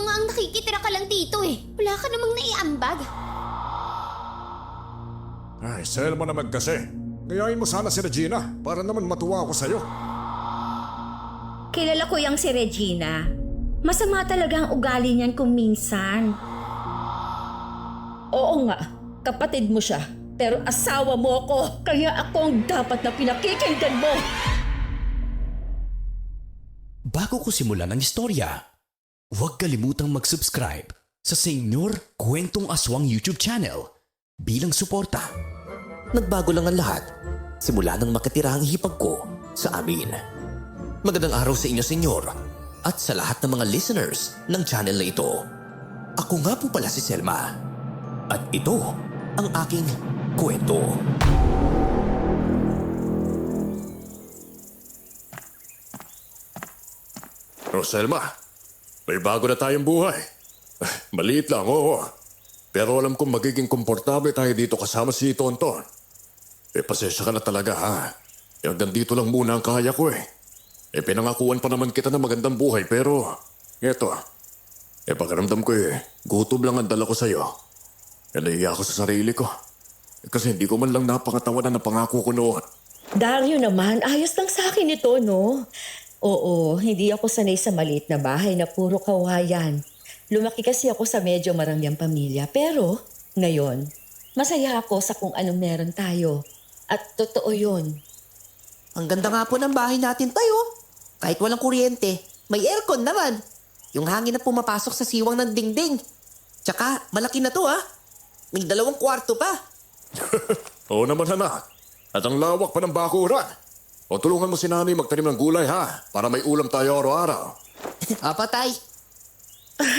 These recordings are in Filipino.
nga ang nakikitira ka lang dito eh. Wala ka namang naiambag. Ay, Selma naman kasi. Gayahin mo sana si Regina para naman matuwa ako sa'yo. Kilala ko yang si Regina. Masama talaga ang ugali niyan kung minsan. Oo nga, kapatid mo siya. Pero asawa mo ako, kaya ako ang dapat na pinakikinggan mo. Bago ko simulan ang istorya, huwag kalimutang mag-subscribe sa Senyor Kwentong Aswang YouTube channel bilang suporta. Nagbago lang ang lahat simula nang makatira ang hipag ko sa amin. Magandang araw sa inyo, Senyor, at sa lahat ng mga listeners ng channel na ito. Ako nga po pala si Selma, at ito ang aking kwento. Selma, may bago na tayong buhay. Maliit lang, oo. Pero alam kong magiging komportable tayo dito kasama si Tonton. Pasensya ka na talaga, ha? Hanggang dito lang muna ang kaya ko eh. Pinangakuan pa naman kita ng magandang buhay, pero eto. Pakiramdam ko gutom lang ang dala ko sa'yo. Nahiya ako sa sarili ko. Kasi hindi ko man lang napangatawanan na pangako ko noon. Dario naman, ayos lang sa akin ito, no? Oo, hindi ako sanay sa maliit na bahay na puro kawayan. Lumaki kasi ako sa medyo maraming pamilya. Pero ngayon, masaya ako sa kung anong meron tayo. At totoo yun. Ang ganda nga po ng bahay natin tayo. Kahit walang kuryente, may aircon naman. Yung hangin na pumapasok sa siwang ng dingding. Tsaka, malaki na to ha. May 2 kwarto pa. Oo naman, anak. At ang lawak pa ng bakuran. O tulungan mo si nanay magtanim ng gulay, ha? Para may ulam tayo araw-araw. Apatay.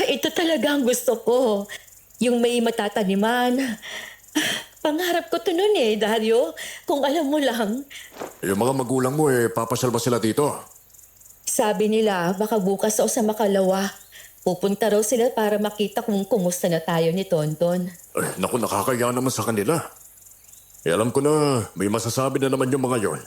Ito talaga ang gusto ko. Yung may matataniman. Pangarap ko to nun Dario. Kung alam mo lang. Yung mga magulang mo, papasyal ba sila dito? Sabi nila, baka bukas o sa Makalawa. Pupunta raw sila para makita kung kumusta na tayo ni Tonton. Naku, nakakaya naman sa kanila. Alam ko na may masasabi na naman yung mga yon.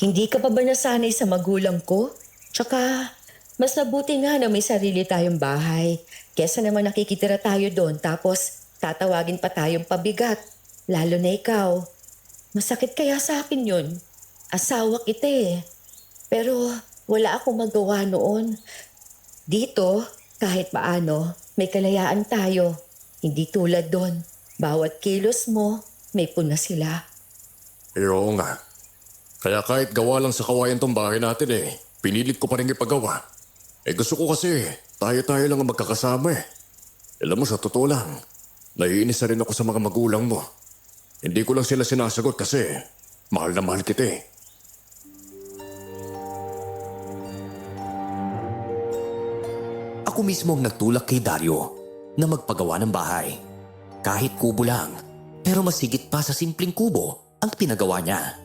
Hindi ka pa ba nasanay sa magulang ko? Tsaka, mas nabuti nga na may sarili tayong bahay. Kesa naman nakikitira tayo doon tapos tatawagin pa tayong pabigat. Lalo na ikaw. Masakit kaya sa akin yun. Asawa kita Pero wala akong magawa noon. Dito, kahit paano, may kalayaan tayo. Hindi tulad doon. Bawat kilos mo, may puna sila. Oo nga. Kaya kahit gawa lang sa kawayan tong bahay natin pinilit ko pa rin ipagawa. Gusto ko kasi tayo-tayo lang ang magkakasama Alam mo, sa totoo lang, naiinis na rin ako sa mga magulang mo. Hindi ko lang sila sinasagot kasi mahal na mahal kita Ako mismo ang nagtulak kay Dario na magpagawa ng bahay. Kahit kubo lang, pero masigit pa sa simpleng kubo ang pinagawa niya.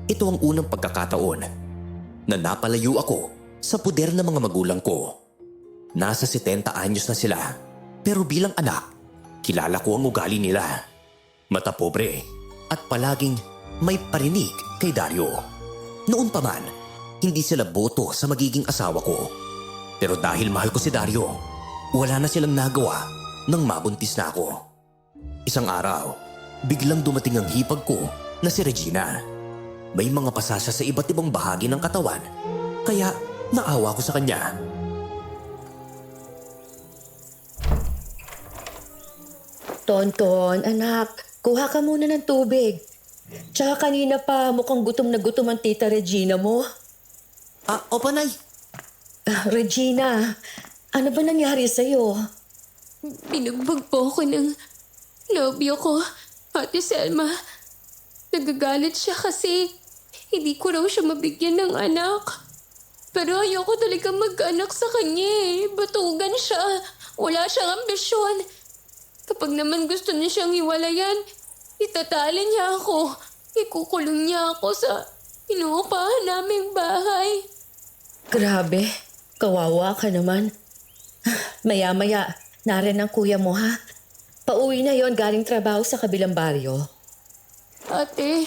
Ito ang unang pagkakataon na napalayo ako sa puder ng mga magulang ko. Nasa 70 anyos na sila, pero bilang anak, kilala ko ang ugali nila. Mata pobre at palaging may parinig kay Dario. Noon pa man, hindi sila boto sa magiging asawa ko. Pero dahil mahal ko si Dario, wala na silang nagawa nang mabuntis na ako. Isang araw, biglang dumating ang hipag ko na si Regina. May mga pasasya sa iba't ibang bahagi ng katawan, kaya naawa ko sa kanya. Tonton, anak, kuha ka muna ng tubig. Tsaka kanina pa mukhang gutom na gutom ang tita Regina mo. Opo, Nay. Regina, ano ba nangyari sa'yo? Binugbog po ako ng nobyo ko, Ate Selma. Nagagalit siya kasi hindi ko raw siya mabigyan ng anak. Pero ayoko talaga mag-anak sa kanya Batugan siya. Wala siyang ambisyon. Kapag naman gusto niya siyang hiwalayan, itatali niya ako. Ikukulong niya ako sa inuupahan naming bahay. Grabe, kawawa ka naman. Maya-maya, narin ang kuya mo ha. Pauwi na yon galing trabaho sa kabilang baryo. Ate,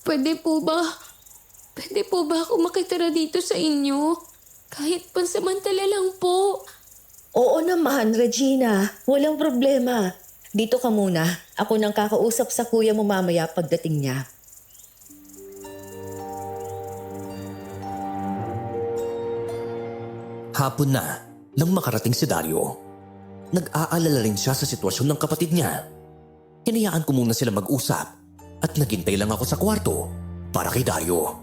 pwede po ba ako makitira dito sa inyo? Kahit pansamantala lang po. Oo naman, Regina. Walang problema. Dito ka muna. Ako nang kakausap sa kuya mo mamaya pagdating niya. Hapon na nang makarating si Dario. Nag-aalala rin siya sa sitwasyon ng kapatid niya. Hinayaan ko muna sila mag-usap at naghintay lang ako sa kwarto para kay Dario.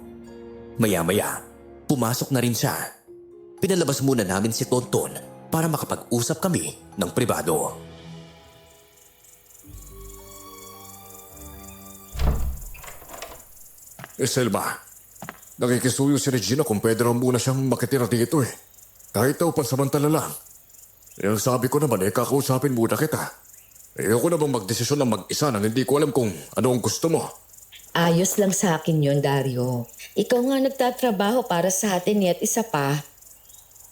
Maya-maya, pumasok na rin siya. Pinalabas muna namin si Tonton para makapag-usap kami ng pribado. Selma, nakikisuyo si Regina kung pwede raw muna siyang makitira dito eh. Kahit daw pansamantala lang. Yung sabi ko naman kakausapin muna kita. Ayoko na bang magdesisyon ng mag-isa nang hindi ko alam kung ano ang gusto mo. Ayos lang sa akin yon, Dario. Ikaw nga nagtatrabaho para sa atin at isa pa,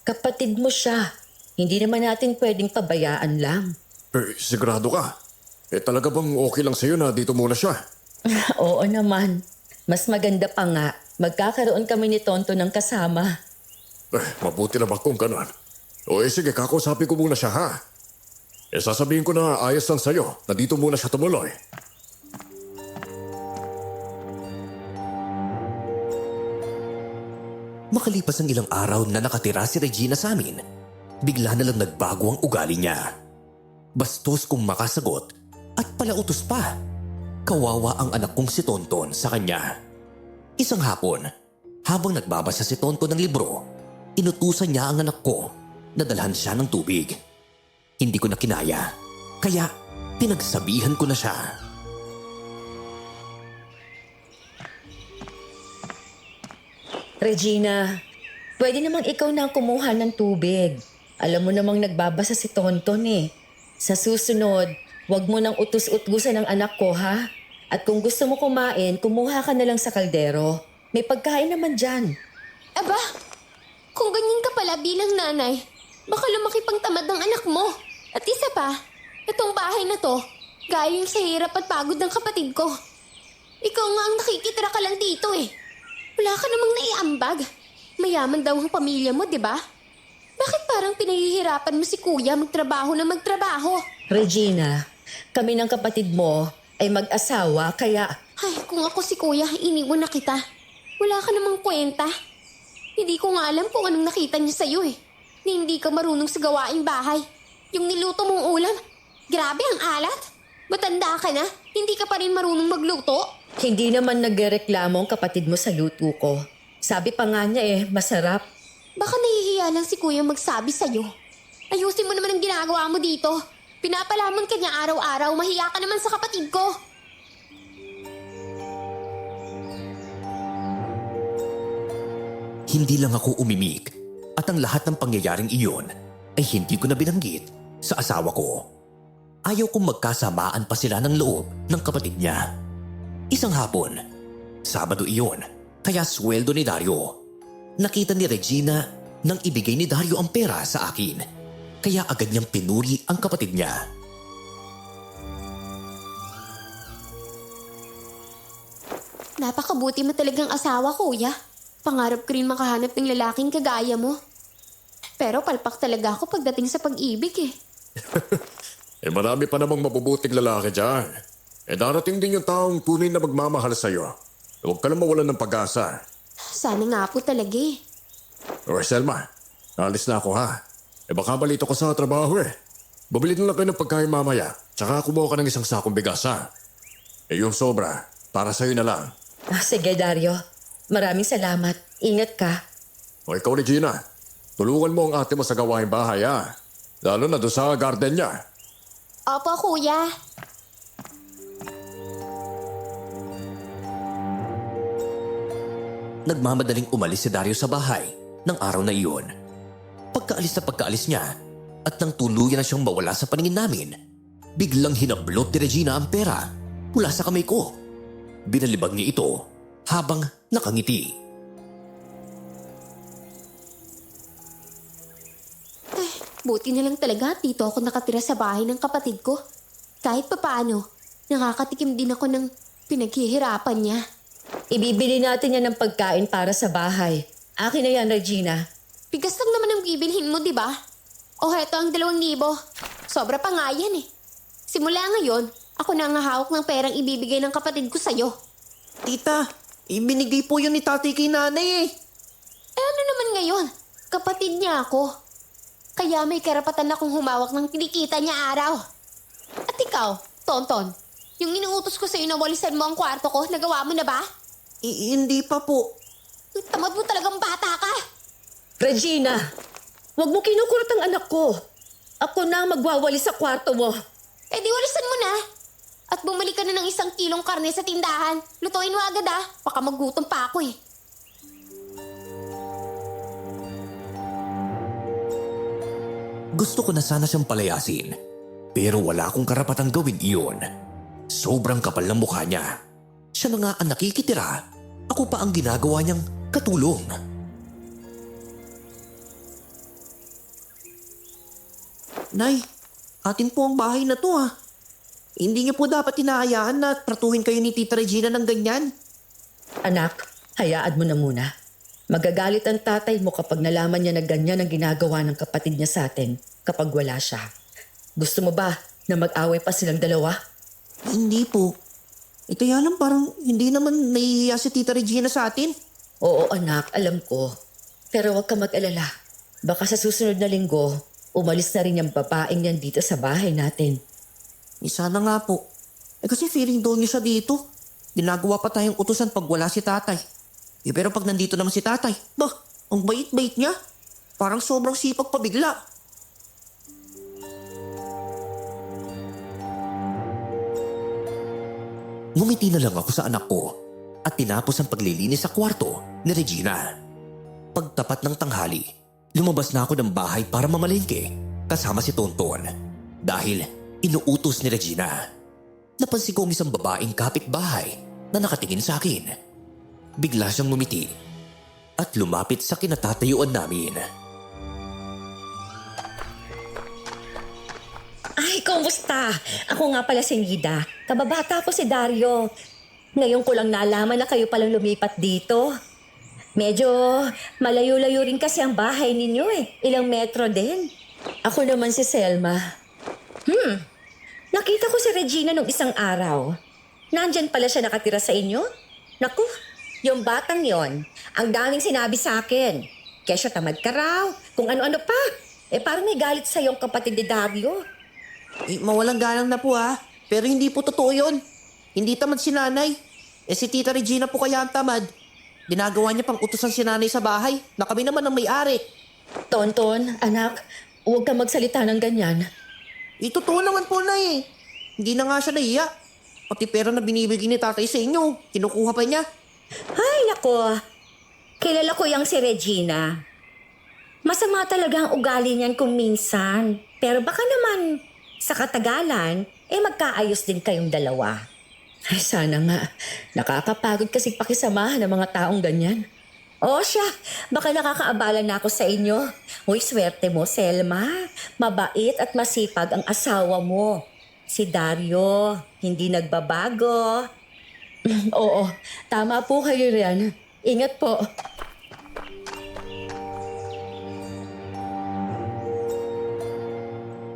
kapatid mo siya. Hindi naman natin pwedeng pabayaan lang. Sigurado ka? Talaga bang okay lang sa'yo na dito muna siya? Oo naman. Mas maganda pa nga, magkakaroon kami ni Tonto ng kasama. Mabuti naman kung ganon. Sige, kakausapin ko muna siya ha. Sasabihin ko na ayos lang sa'yo na dito muna siya tumuloy. Makalipas ang ilang araw na nakatira si Regina sa amin, bigla na lang nagbago ang ugali niya. Bastos kung makasagot at palautos pa. Kawawa ang anak kong si Tonton sa kanya. Isang hapon, habang nagbabasa si Tonton ng libro, inutusan niya ang anak ko na dalhan siya ng tubig. Hindi ko na kinaya, kaya pinagsabihan ko na siya. Regina, pwede namang ikaw na ang kumuha ng tubig. Alam mo namang nagbabasa si Tonton eh. Sa susunod, wag mo nang utus-utusan ng anak ko ha. At kung gusto mo kumain, kumuha ka na lang sa kaldero. May pagkain naman dyan. Aba, kung ganyan ka pala bilang nanay, baka lumaki pang tamad ng anak mo. At isa pa, itong bahay na to, galing sa hirap at pagod ng kapatid ko. Ikaw nga ang nakikitira ka lang dito eh. Wala ka namang naiambag. Mayaman daw ang pamilya mo, di ba? Bakit parang pinahihirapan mo si kuya magtrabaho na magtrabaho? Regina, kami ng kapatid mo ay mag-asawa kaya... Ay, kung ako si kuya, iniwan na kita. Wala ka namang kwenta. Hindi ko nga alam kung anong nakita niya sa'yo eh. Na hindi ka marunong sa gawaing bahay. Yung niluto mong ulam, grabe ang alat. Matanda ka na, hindi ka pa rin marunong magluto. Hindi naman nagreklamo ang kapatid mo sa luto ko. Sabi pa nga niya masarap. Baka nahihiya lang si kuya magsabi sa'yo. Ayusin mo naman ang ginagawa mo dito. Pinapalamon ka niya araw-araw, mahiya ka naman sa kapatid ko. Hindi lang ako umimik at ang lahat ng pangyayaring iyon ay hindi ko na binanggit sa asawa ko. Ayaw kong magkasamaan pa sila ng loob ng kapatid niya. Isang hapon, Sabado iyon, kaya sweldo ni Dario. Nakita ni Regina nang ibigay ni Dario ang pera sa akin. Kaya agad niyang pinuri ang kapatid niya. Napakabuti mo talagang asawa, kuya. Pangarap ko rin makahanap ng lalaking kagaya mo. Pero palpak talaga ako pagdating sa pag-ibig eh. Marami pa namang mabubuting lalaki dyan. Darating din yung taong tunay na magmamahal sa'yo. Huwag ka lang mawalan ng pag-asa. Sana nga po talaga eh. Selma, alis na ako ha. Baka balito ko sa trabaho eh. Babili na lang kayo ng pagkain mamaya. Tsaka kumuha ka ng isang sakong bigas ha. Yung sobra, para sa'yo na lang. Sige, Dario. Maraming salamat. Ingat ka. Ikaw, Regina, tulungan mo ang ate mo sa gawaing bahay ha. Lalo na doon sa garden niya. Opo, kuya. Nagmamadaling umalis si Dario sa bahay ng araw na iyon. Pagkaalis niya at nang tuluyan na siyang mawala sa paningin namin, biglang hinablot ni Regina ang pera mula sa kamay ko. Binalibag niya ito habang nakangiti. Buti na lang talaga dito ako nakatira sa bahay ng kapatid ko. Kahit papaano, nakakatikim din ako ng pinaghihirapan niya. Ibibili natin yan ng pagkain para sa bahay. Akin na yan, Regina. Bigas lang naman ang bibilhin mo, di ba? O heto ang 2,000. Sobra pa nga yan eh. Simula ngayon, ako na ang hawak ng perang ibibigay ng kapatid ko sa'yo. Tita, ibinigay po yun ni tatay kay nanay eh. Eh ano naman ngayon? Kapatid niya ako. Kaya may karapatan akong humawak ng kinikita niya araw. At ikaw, Tonton, yung inuutos ko sa'yo na walisan mo ang kwarto ko, nagawa mo na ba? Hindi pa po. Tamad mo talagang bata ka. Regina, wag mo kinukurot ang anak ko. Ako na ang magwawali sa kwarto mo. Eh di walisan mo na. At bumalik ka na ng 1 kilong karne sa tindahan. Lutuin mo agad ah. Baka magutom pa ako eh. Gusto ko na sana siyang palayasin, pero wala akong karapatang gawin iyon. Sobrang kapal ng mukha niya. Siya na nga ang nakikitira, ako pa ang ginagawa niyang katulong. Nay, atin po ang bahay na to ah. Hindi niyo po dapat hinahayaan na tratuhin kayo ni Tita Regina ng ganyan. Anak, hayaan mo na muna. Magagalit ang tatay mo kapag nalaman niya na ganyan ang ginagawa ng kapatid niya sa atin kapag wala siya. Gusto mo ba na mag-away pa silang dalawa? Hindi po. Ito yan lang parang hindi naman nahihiya si Tita Regina sa atin. Oo anak, alam ko. Pero huwag ka mag-alala. Baka sa susunod na linggo, umalis na rin yung babaeng yan dito sa bahay natin. Sana nga po. Kasi feeling daw niyo siya dito. Ginagawa pa tayong utusan pag wala si tatay. Pero pag nandito naman si tatay, ang bait-bait niya. Parang sobrang sipag pa bigla. Ngumiti na lang ako sa anak ko at tinapos ang paglilinis sa kwarto ni Regina. Pagtapat ng tanghali, lumabas na ako ng bahay para mamalengke kasama si Tonton dahil inuutos ni Regina. Napansin ko ang isang babaeng kapitbahay na nakatingin sa akin. Bigla siyang ngumiti at lumapit sa kinatatayuan namin. Ay, kumusta? Ako nga pala si Nida. Kababata ko si Dario. Ngayon ko lang nalaman na kayo palang lumipat dito. Medyo malayo-layo rin kasi ang bahay ninyo eh. Ilang metro din. Ako naman si Selma. Nakita ko si Regina nung isang araw. Nandyan pala siya nakatira sa inyo? Naku, yung batang yon, ang daming sinabi sa akin. Kesyo tamad ka raw, kung ano-ano pa. Parang may galit sa yung kapatid ni Dario. Mawalang galang na po ha. Pero hindi po totoo yun. Hindi tamad si nanay. Si Tita Regina po kaya ang tamad. Ginagawa niya pang utusan si nanay sa bahay na kami naman ang may-ari. Tonton, anak, huwag ka magsalita ng ganyan. Totoo naman po na eh. Hindi na nga siya nahiya. Pati pera na binibigay ni tatay sa inyo, kinukuha pa niya. Ay, nako. Kilala ko yang si Regina. Masama talaga ang ugali niyan kung minsan. Pero baka naman, sa katagalan, magkaayos din kayong dalawa. Ay, sana nga. Nakakapagod kasi pakisamahan ng mga taong ganyan. O siya, baka nakakaabala na ako sa inyo. Uy, swerte mo, Selma. Mabait at masipag ang asawa mo. Si Dario, hindi nagbabago. Oo, tama po kayo riyan. Ingat po.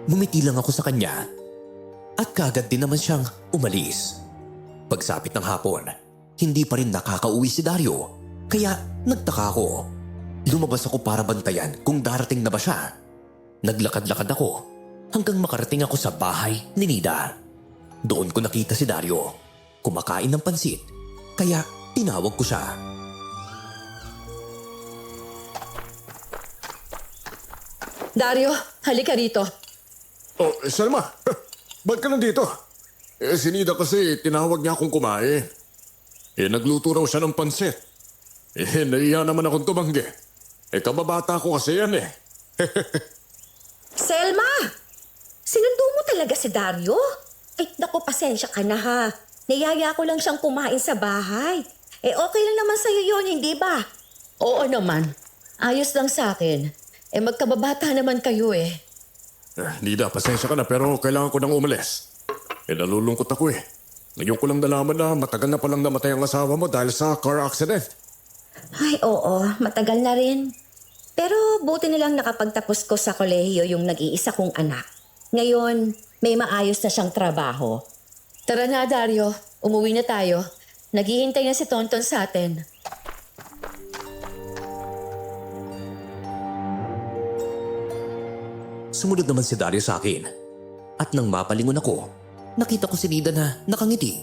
Ngumiti lang ako sa kanya at kagad din naman siyang umalis. Pagsapit ng hapon, hindi pa rin nakakauwi si Dario kaya nagtaka ako. Lumabas ako para bantayan kung darating na ba siya. Naglakad-lakad ako hanggang makarating ako sa bahay ni Nida. Doon ko nakita si Dario. Kumakain ng pansit, kaya tinawag ko siya. Dario, halika rito. Oh, Selma, ba't ka nandito? Si Nida kasi tinawag niya akong kumain. Nagluto raw siya ng pansit. Nahiya naman akong tumanggi. Kababata ko kasi yan eh. Selma! Sinundo mo talaga si Dario? Ay, naku, pasensya ka na ha. Niyaya ko lang siyang kumain sa bahay. Okay lang naman sa'yo yun, hindi ba? Oo naman. Ayos lang sa akin. Magkababata naman kayo eh. Nida, pasensya ka na pero kailangan ko nang umalis. Nalulungkot ako eh. Ngayon ko lang nalaman na matagal na palang namatay ang asawa mo dahil sa car accident. Ay, oo. Matagal na rin. Pero buti nilang nakapagtapos ko sa kolehiyo yung nag-iisa kong anak. Ngayon, may maayos na siyang trabaho. Tara na, Dario. Umuwi na tayo. Naghihintay na si Tonton sa atin. Sumunod naman si Dario sa akin. At nang mapalingon ako, nakita ko si Nida na nakangiti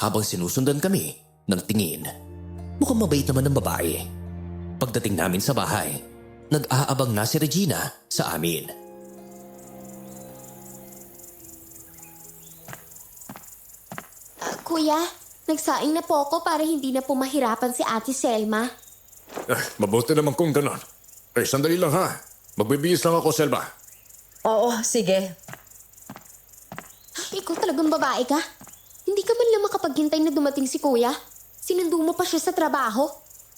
habang sinusundan kami ng tingin. Mukhang mabait naman ng babae. Pagdating namin sa bahay, nag-aabang na si Regina sa amin. Kuya, nagsaing na po ako para hindi na po mahirapan si Ate Selma. Mabuti naman kung ganon. Sandali lang ha. Magbibihis lang ako, Selma. Oo, sige. Ikaw talagang babae ka? Hindi ka man lang makapaghintay na dumating si Kuya? Sinundo mo pa siya sa trabaho?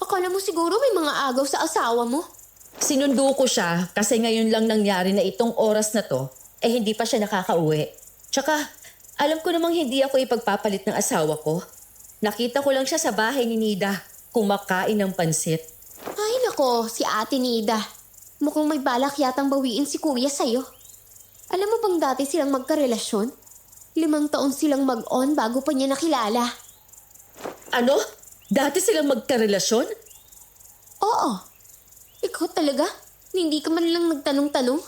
Akala mo siguro may mga agaw sa asawa mo? Sinundo ko siya kasi ngayon lang nangyari na itong oras na to, hindi pa siya nakakauwi. Tsaka, alam ko namang hindi ako ipagpapalit ng asawa ko. Nakita ko lang siya sa bahay ni Nida, kumakain ng pansit. Ay nako, si Ate Nida. Mukhang may balak yatang bawiin si Kuya sa'yo. Alam mo bang dati silang magkarelasyon? 5 taon silang mag-on bago pa niya nakilala. Ano? Dati silang magkarelasyon? Oo. Ikaw talaga? Hindi ka man lang nagtanong-tanong?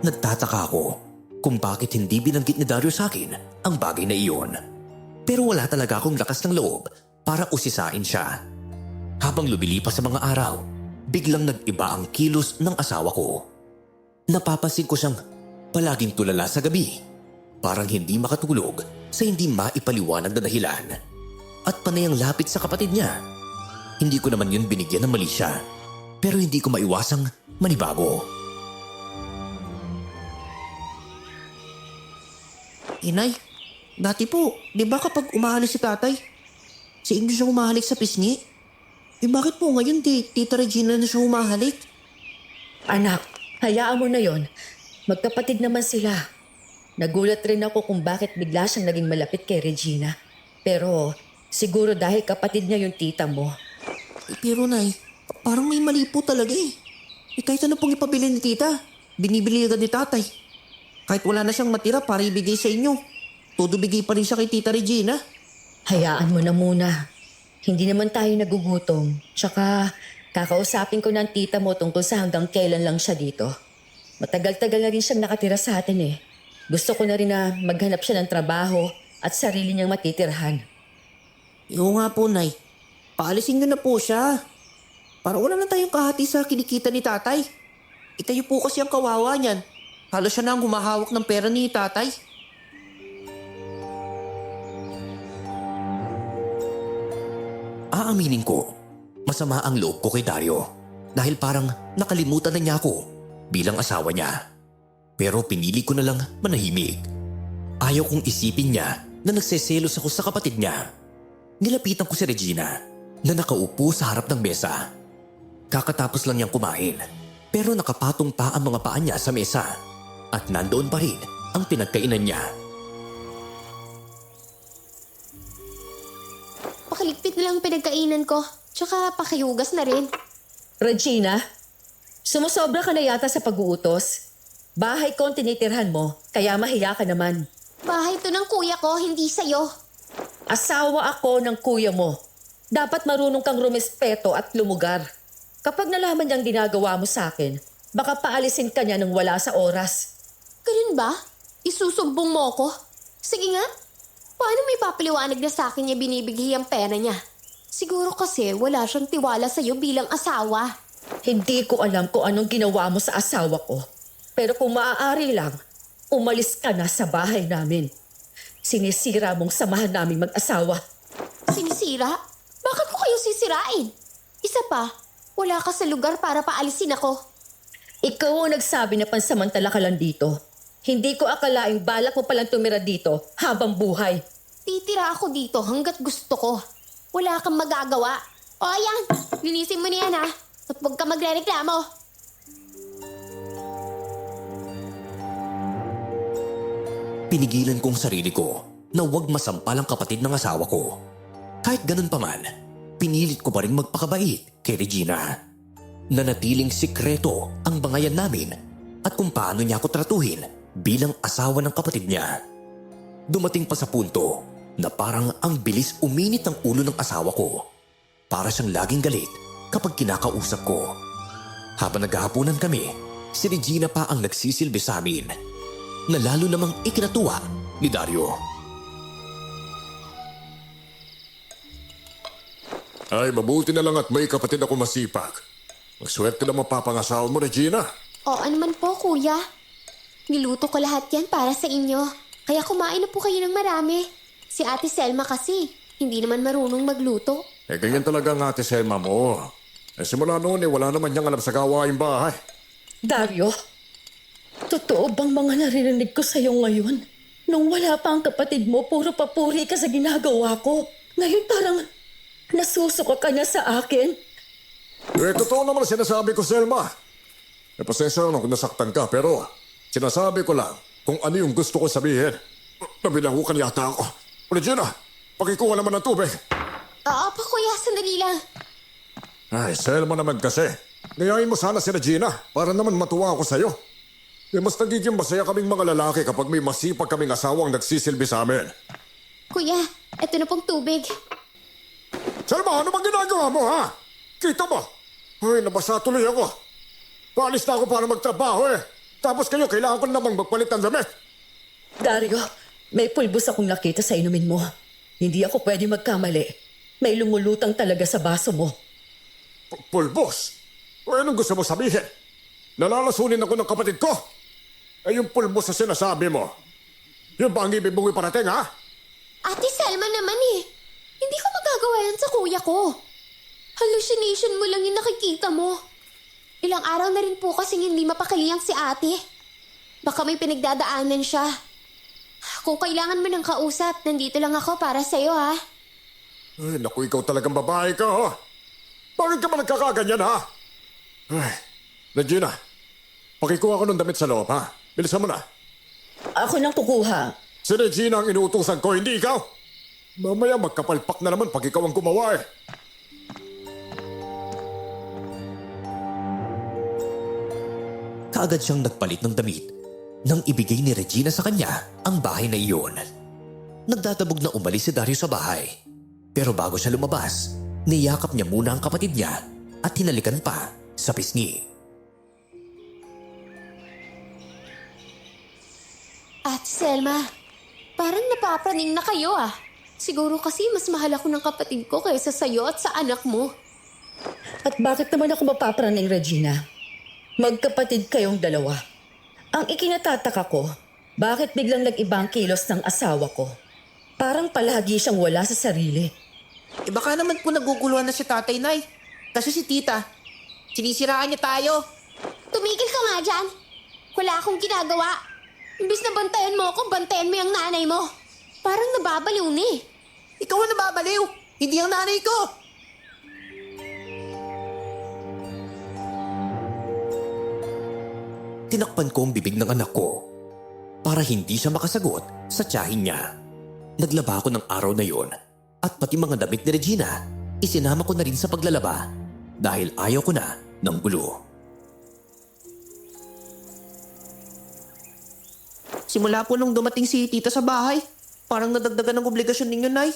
Nagtataka ako kung bakit hindi binanggit ni Dario sa akin ang bagay na iyon. Pero wala talaga akong lakas ng loob para usisain siya. Habang lumilipas sa mga araw, biglang nag-iba ang kilos ng asawa ko. Napapansin ko siyang palaging tulala sa gabi. Parang hindi makatulog sa hindi maipaliwanag na dahilan. At panay ang lapit sa kapatid niya. Hindi ko naman yun binigyan ng mali siya. Pero hindi ko maiwasang manibago. Inay, dati po, di ba kapag umaalis si tatay, si inyo siya humahalik sa pisngi? Bakit po ngayon Tita Regina na siya humahalik? Anak, hayaan mo na yon. Magkapatid naman sila. Nagulat rin ako kung bakit bigla siyang naging malapit kay Regina. Pero siguro dahil kapatid niya yung tita mo. Pero nay, parang may mali po talaga eh. Kahit ano pong ipabili ni tita, binibili agad ni tatay. Kahit wala na siyang matira para ibigay sa inyo, todo bigay pa rin siya kay Tita Regina. Hayaan mo na muna. Hindi naman tayo nagugutom. Tsaka kakausapin ko ng tita mo tungkol sa hanggang kailan lang siya dito. Matagal-tagal na rin siyang nakatira sa atin eh. Gusto ko na rin na maghanap siya ng trabaho at sarili niyang matitirhan. Oo nga po, nay. Paalisin niyo na po siya. Para wala na tayong kahati sa kinikita ni tatay. Kayo po kasi ang kawawa niyan. Halos siya na ang humahawak ng pera ni tatay. Aaminin ko, masama ang loob ko kay Dario dahil parang nakalimutan na niya ako bilang asawa niya. Pero pinili ko na lang manahimik. Ayaw kong isipin niya na nagseselos ako sa kapatid niya. Nilapitan ko si Regina na nakaupo sa harap ng mesa. Kakatapos lang niyang kumain pero nakapatong pa ang mga paa niya sa mesa at nandoon pa rin ang pinagkainan niya. Pakiligpit na lang pinagkainan ko. Tsaka pakihugas na rin. Regina, sumusobra ka na yata sa pag-uutos. Bahay ko ang tinitirhan mo, kaya mahiya ka naman. Bahay to ng kuya ko, hindi sa'yo. Asawa ako ng kuya mo. Dapat marunong kang rumespeto at lumugar. Kapag nalaman niyang ginagawa mo sa akin, baka paalisin ka niya nang wala sa oras. Ganun ba? Isusumbong mo ako? Sige nga. Paano may papaliwanag na sa akin niya binibigay ang pera niya? Siguro kasi wala siyang tiwala sa'yo bilang asawa. Hindi ko alam kung anong ginawa mo sa asawa ko. Pero kung maaari lang, umalis ka na sa bahay namin. Sinisira mong samahan namin mag-asawa. Sinisira? Bakit ko kayo sisirain? Isa pa, wala ka sa lugar para paalisin ako. Ikaw ang nagsabi na pansamantala ka lang dito. Hindi ko akalaing balak mo palang tumira dito habang buhay. Titira ako dito hanggat gusto ko. Wala kang magagawa. O ayan, linisin mo niyan ha. At huwag ka magrereklamo. Pinigilan kong sarili ko na huwag masampal ang kapatid ng asawa ko. Kahit ganun pa man, pinilit ko pa rin magpakabait kay Regina. Nanatiling sikreto ang bangayan namin at kung paano niya ako tratuhin bilang asawa ng kapatid niya. Dumating pa sa punto na parang ang bilis uminit ng ulo ng asawa ko. Para siyang laging galit kapag kinakausap ko. Habang naghahapunan kami, si Regina pa ang nagsisilbi sa amin na lalo namang ikinatuwa ni Dario. Ay, mabuti na lang at may kapatid ako masipag. Ang swerte na mapapangasawa mo, Regina. Oo naman po, kuya. Niluto ko lahat yan para sa inyo. Kaya kumain na po kayo ng marami. Si Ate Selma kasi, hindi naman marunong magluto. Ganyan talaga ang ate Selma mo. Simula noon wala naman niyang alam sa gawaing bahay. Dario, totoo bang mga naririnig ko sa'yo ngayon? Nung wala pa ang kapatid mo, puro papuri ka sa ginagawa ko. Ngayon parang nasusuka ka na sa akin. Totoo naman ang sinasabi ko, Selma. Pasensya na kung nasaktan ka, pero sinasabi ko lang kung ano yung gusto ko sabihin. Nabilangukan yata ako. Regina, pakikuha naman ng tubig. Oo po, kuya. Sandali lang. Ay, Selma naman kasi. Ngayain mo sana si Regina para naman matuwa ako sa'yo. Mas nagiging masaya kaming mga lalaki kapag may masipag kaming asawang nagsisilbi sa amin. Kuya, eto na pong tubig. Selma, ano bang ginagawa mo, ha? Kita mo? Ay, nabasa tuloy ako. Paalis na ako para magtrabaho Tapos kayo, kailangan ko namang magpalit ng damit. Dario, may pulbos akong nakita sa inumin mo. Hindi ako pwede magkamali. May lumulutang talaga sa baso mo. Pulbos? O anong gusto mo sabihin? Nalalasunin ako ng kapatid ko? Yung pulbos na sinasabi mo. Yun ba ang ibig mong iparating, ha? Ate Selma naman Hindi ko magagawa yan sa kuya ko. Hallucination mo lang yung nakikita mo. Ilang araw na rin po kasing hindi mapakali si ate. Baka may pinagdadaanan siya. Kung kailangan mo ng kausap, nandito lang ako para sa'yo, ha? Ay, naku, ikaw talagang babae ka, ha? Bakit ka ba nagkakaganyan, ha? Ay, Regina, pakikuha ko ng damit sa loob, ha? Bilisan mo na. Ako nang kukuha. Si Regina ang inuutusan ko, hindi ikaw. Mamaya magkapalpak na naman pag ikaw ang gumawa, Kaagad siyang nagpalit ng damit nang ibigay ni Regina sa kanya ang bahay na iyon. Nagdadabog na umalis si Dario sa bahay. Pero bago siya lumabas, niyakap niya muna ang kapatid niya at hinalikan pa sa pisngi. Ate Selma, parang napapraning na kayo, Siguro kasi mas mahal ako ng kapatid ko kaysa sa'yo at sa anak mo. At bakit naman ako mapapraning, Regina? Magkapatid kayong dalawa. Ang ikinatataka ko, bakit biglang nag-ibang kilos ng asawa ko? Parang palagi siyang wala sa sarili. Baka naman po naguguluhan na si tatay, Nay. Kasi si tita, sinisiraan niya tayo. Tumigil ka nga dyan. Wala akong ginagawa. Imbis na bantayan mo ako, bantayan mo yung nanay mo. Parang nababaliw Ikaw ang nababaliw, hindi ang nanay ko. Tinakpan ko ang bibig ng anak ko para hindi siya makasagot sa tiyahin niya. Naglaba ako ng araw na yon at pati mga damit ni Regina, isinama ko na rin sa paglalaba dahil ayaw ko na ng gulo. Simula po nung dumating si tita sa bahay, parang nadagdagan ng obligasyon ninyo, Nay.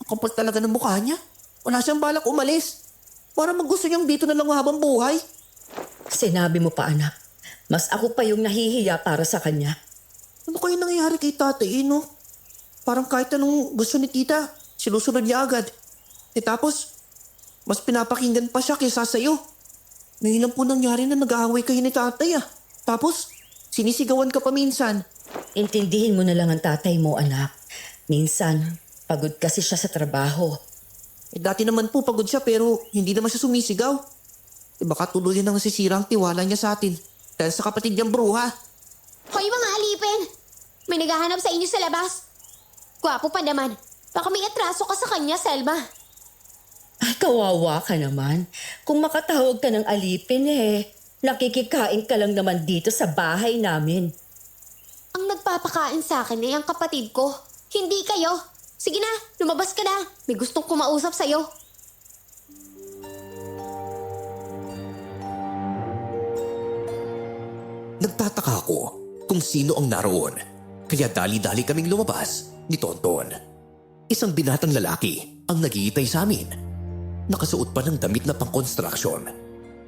Ang kapal talaga ng mukha niya. Wala siyang balak umalis. Parang gusto niyang dito na lang habang buhay. Sinabi mo pa, anak. Mas ako pa yung nahihiya para sa kanya. Ano kayo nangyayari kay tatay, no? Parang kahit anong gusto ni tita, sinusunod niya agad. Tapos, mas pinapakinggan pa siya kaysa sa'yo. Ngayon lang po nangyari na nag-aaway kayo ni tatay, Tapos, sinisigawan ka pa minsan. Intindihin mo na lang ang tatay mo, anak. Minsan, pagod kasi siya sa trabaho. Dati naman po pagod siya pero hindi naman siya sumisigaw. Baka tuluyan nang nasisira ang tiwala niya sa atin dahil sa kapatid niyang bruha. Hoy mga alipin! May naghahanap sa inyo sa labas. Gwapo pa naman. Baka may atraso ka sa kanya, Selma. Ay, kawawa ka naman. Kung makatawag ka ng alipin nakikikain ka lang naman dito sa bahay namin. Ang nagpapakain sa akin ay ang kapatid ko. Hindi kayo. Sige na, lumabas ka na. May gustong kumausap sa'yo. Nagtataka ako kung sino ang naroon. Kaya dali-dali kaming lumabas ni Tonton. Isang binatang lalaki ang naghihintay sa amin. Nakasuot pa ng damit na pang-construction.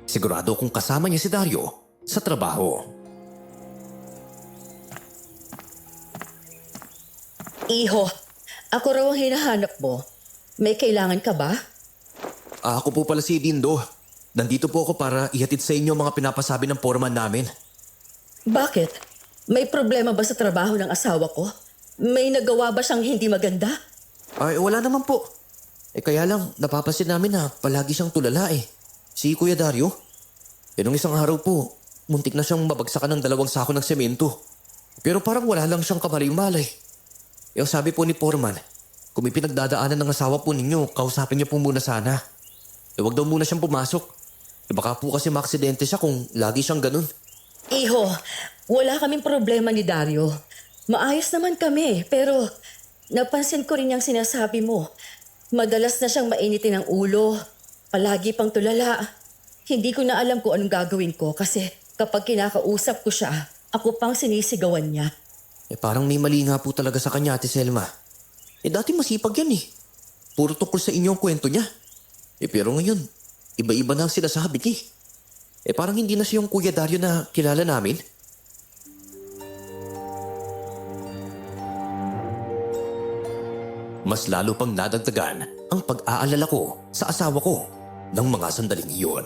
Sigurado kung kasama niya si Dario sa trabaho. Iho, ako raw ang hinahanap mo. May kailangan ka ba? Ako po pala si Dindo. Nandito po ako para ihatid sa inyo ang mga pinapasabi ng foreman namin. Bakit? May problema ba sa trabaho ng asawa ko? May nagawa ba siyang hindi maganda? Ay, wala naman po. Kaya lang, napapansin namin na palagi siyang tulala eh. Si Kuya Dario. Nung isang araw po, muntik na siyang mabagsakan ng 2 sako ng semento. Pero parang wala lang siyang kamalay-malay. Yung sabi po ni Foreman, kung may pinagdadaanan ng asawa po ninyo, kausapin niyo po muna sana. Huwag daw muna siyang pumasok. Baka po kasi maaksidente siya kung lagi siyang ganun. Iho, wala kaming problema ni Dario. Maayos naman kami, pero napansin ko rin yung sinasabi mo. Madalas na siyang mainitin ang ulo. Palagi pang tulala. Hindi ko na alam kung anong gagawin ko kasi kapag kinakausap ko siya, ako pang sinisigawan niya. Parang may mali nga po talaga sa kanya, Ate Selma. Dati masipag yan eh. Puro tungkol sa inyo ang kwento niya. Pero ngayon, iba-iba na ang sinasabi niya eh. Parang hindi na siya yung Kuya Dario na kilala namin. Mas lalo pang nadagdagan ang pag-aalala ko sa asawa ko ng mga sandaling iyon.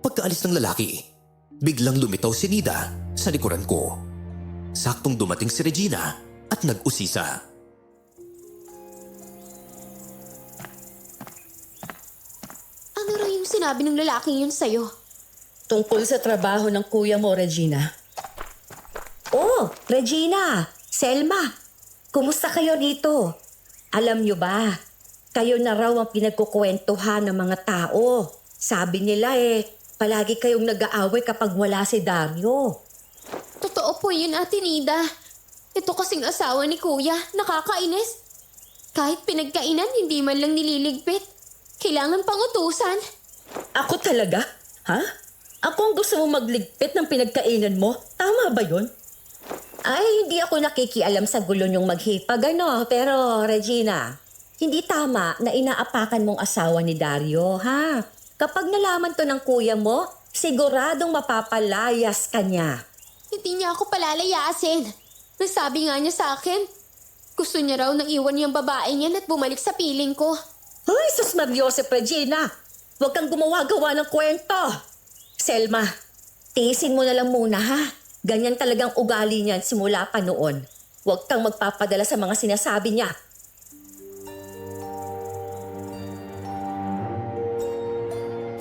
Pagkaalis ng lalaki, biglang lumitaw si Nida sa likuran ko. Saktong dumating si Regina at nag-usisa. Ano raw yung sinabi ng lalaking yun sa'yo? Tungkol sa trabaho ng kuya mo, Regina. Oh, Regina, Selma, kumusta kayo dito? Alam nyo ba, kayo na raw ang pinagkukwentuhan ng mga tao. Sabi nila palagi kayong nag-aaway kapag wala si Dario. Totoo po yun, Ate Nida. Ito kasing asawa ni Kuya, nakakainis. Kahit pinagkainan, hindi man lang nililigpit. Kailangan pang utusan. Ako talaga? Ha? Ako ang gusto mo magligpit ng pinagkainan mo? Tama ba yun? Ay, hindi ako nakikialam sa gulo niyong maghipag, Pero, Regina, hindi tama na inaapakan mong asawa ni Dario, ha? Kapag nalaman to ng kuya mo, siguradong mapapalayas ka niya. Hindi niya ako palalayasin. Nasabi nga niya sa akin, gusto niya raw na iwan yung babae niya at bumalik sa piling ko. Ay, sus Mariosep, Regina! Huwag kang gumawa-gawa ng kwento! Selma, tiisin mo na lang muna, ha? Ganyan talagang ugali niyan simula pa noon. Huwag kang magpapadala sa mga sinasabi niya.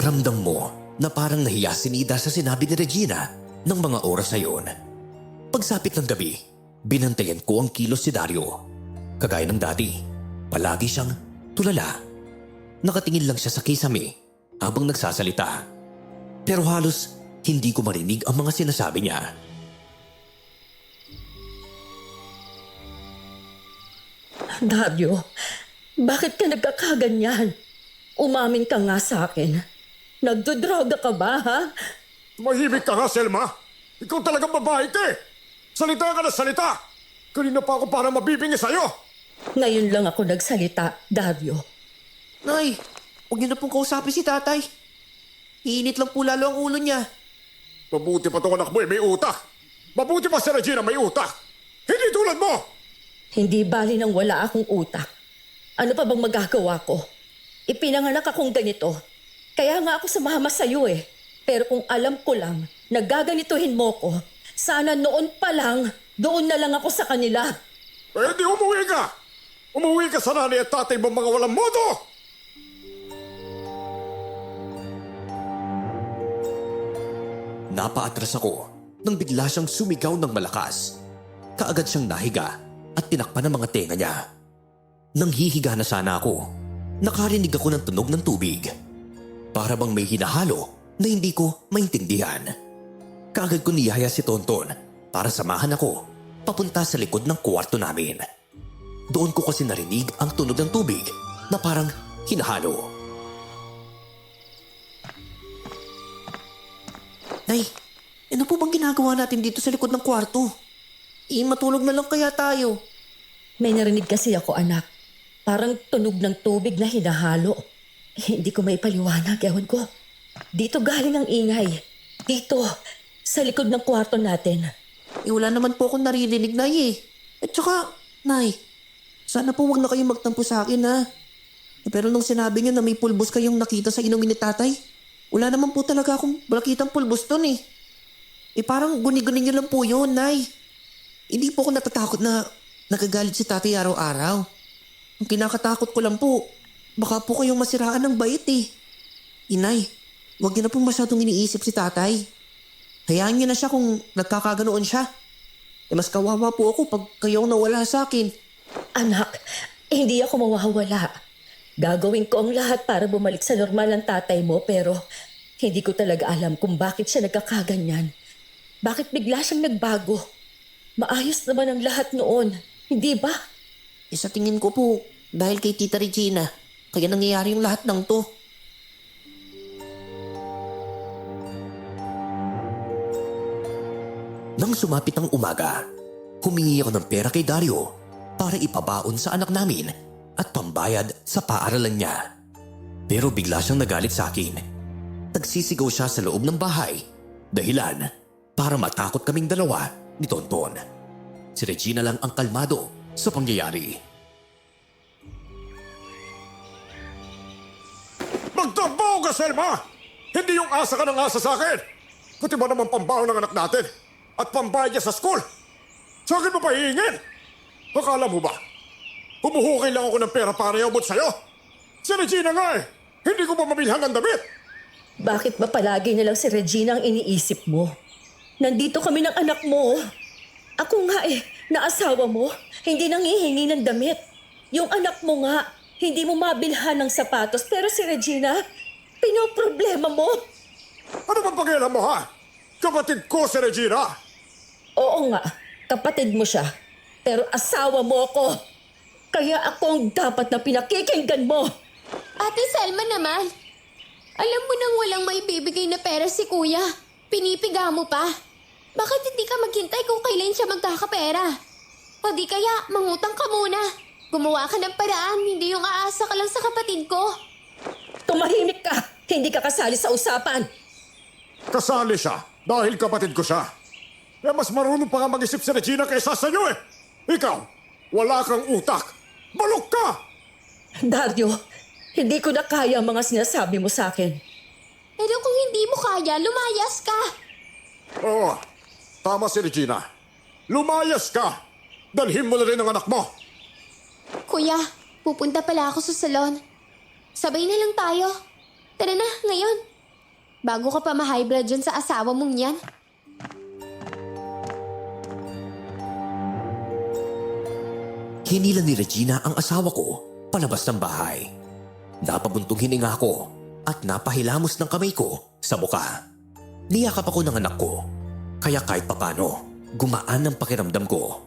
Ramdam mo na parang nahiya si Nida sa sinabi ni Regina ng mga oras na yun. Pagsapit ng gabi, binantayan ko ang kilos si Dario. Kagaya ng dati, palagi siyang tulala. Nakatingin lang siya sa kisame habang nagsasalita. Pero halos hindi ko marinig ang mga sinasabi niya. Dario, bakit ka nagkakaganyan? Umamin ka nga sa akin. Nagdodroga ka ba, ha? Mahimik ka nga, Selma. Ikaw talagang babae ka eh. Salita ka na salita. Kanina pa ako para mabibingi sa'yo. Ngayon lang ako nagsalita, Dario. Nay, huwag niyo na pong kausapin si tatay. Iinit lang po lalo ang ulo niya. Mabuti pa tong anak mo may utak. Mabuti pa si Regina may utak. Hindi tulad mo. Hindi bali nang wala akong utak. Ano pa bang magagawa ko? Ipinanganak akong ganito. Kaya nga ako sumama sa'yo eh. Pero kung alam ko lang na gaganituhin mo ko, sana noon pa lang, doon na lang ako sa kanila. Eh di umuwi ka. Umuwi ka sa nanay at tatay mo mga walang modo. Napaatras ako nang bigla siyang sumigaw ng malakas. Kaagad siyang nahiga at tinakpan ang mga tenga niya. Nang hihiga na sana ako, nakarinig ako ng tunog ng tubig. Para bang may hinahalo na hindi ko maintindihan. Kaagad ko niyaya si Tonton para samahan ako papunta sa likod ng kwarto namin. Doon ko kasi narinig ang tunog ng tubig na parang hinahalo. Nay, ano po bang ginagawa natin dito sa likod ng kwarto? Matulog na lang kaya tayo. May narinig kasi ako, anak. Parang tunog ng tubig na hinahalo. Hindi ko may paliwanag, ewan ko. Dito galing ang ingay. Dito, sa likod ng kwarto natin. Wala naman po akong naririnig, Nay eh. At saka, Nay, sana po wag na kayong magtampo sa akin ha. Pero nung sinabi niyo na may pulbos kayong nakita sa inumin ni tatay, wala naman po talaga akong nakitang pulbos doon eh. Parang guni-guni niyo lang po yun, Nay. Hindi po ako natatakot na nagagalit si tatay araw-araw. Ang kinakatakot ko lang po, baka po kayong masiraan ng bait eh. Inay, wag niyo na pong masyadong iniisip si tatay. Hayaan niyo na siya kung nagkakaganoon siya. Mas kawawa po ako pag kayo ang nawala sa akin. Anak, hindi ako mawawala. Gagawin ko ang lahat para bumalik sa normal ang tatay mo pero hindi ko talaga alam kung bakit siya nagkakaganyan. Bakit bigla siyang nagbago? Maayos naman ang lahat noon, hindi ba? Sa tingin ko po, dahil kay Tita Regina, kaya nangyayari yung lahat ng to. Nang sumapit ang umaga, humingi ako ng pera kay Dario para ipabaon sa anak namin at pambayad sa paaralan niya. Pero bigla siyang nagalit sa akin. Nagsisigaw siya sa loob ng bahay, dahilan para matakot kaming dalawa ni Tonton. Si Regina lang ang kalmado sa pangyayari. Magtrabaho ka, Selma! Hindi yung asa ka ng asa sa akin! Pati ba naman pambaon ng anak natin? At pambayad niya sa school? Sa akin mo pa hihingin? Akala mo ba? Humuhukay lang ako ng pera para iabot sa'yo? Si Regina nga eh! Hindi ko pa mabilhan ng damit! Bakit ba palagi na lang si Regina ang iniisip mo? Nandito kami ng anak mo. Ako nga na asawa mo, hindi nangihingi ng damit. Yung anak mo nga, hindi mo mabilhan ng sapatos. Pero si Regina, pinoproblema mo. Ano bang pakialam mo ha? Kapatid ko si Regina! Oo nga, kapatid mo siya. Pero asawa mo ako. Kaya ako ang dapat na pinakikinggan mo. Ate Selma naman, alam mo nang walang maibibigay na pera si kuya. Pinipiga mo pa. Bakit hindi ka maghintay kung kailan siya magkakapera? O di kaya, mangutang ka muna. Gumawa ka ng paraan, hindi yung aasa ka lang sa kapatid ko. Tumahimik ka. Hindi ka kasali sa usapan. Kasali siya dahil kapatid ko siya. Mas marunong pa nga mag-isip si Regina kaysa sa iyo eh! Ikaw, wala kang utak! Balok ka! Dario, hindi ko na kaya ang mga sinasabi mo sa akin. Pero kung hindi mo kaya, lumayas ka. Oo, tama si Regina. Lumayas ka! Dalhin mo na rin ang anak mo! Kuya, pupunta pala ako sa salon. Sabay na lang tayo. Tara na, ngayon. Bago ka pa ma-high blood dyan sa asawa mong yan. Hinila ni Regina ang asawa ko palabas ng bahay. Napabuntong hininga ako at napahilamos ng kamay ko sa muka. Niyakap ako ng anak ko, kaya kahit papano, gumaan ang pakiramdam ko.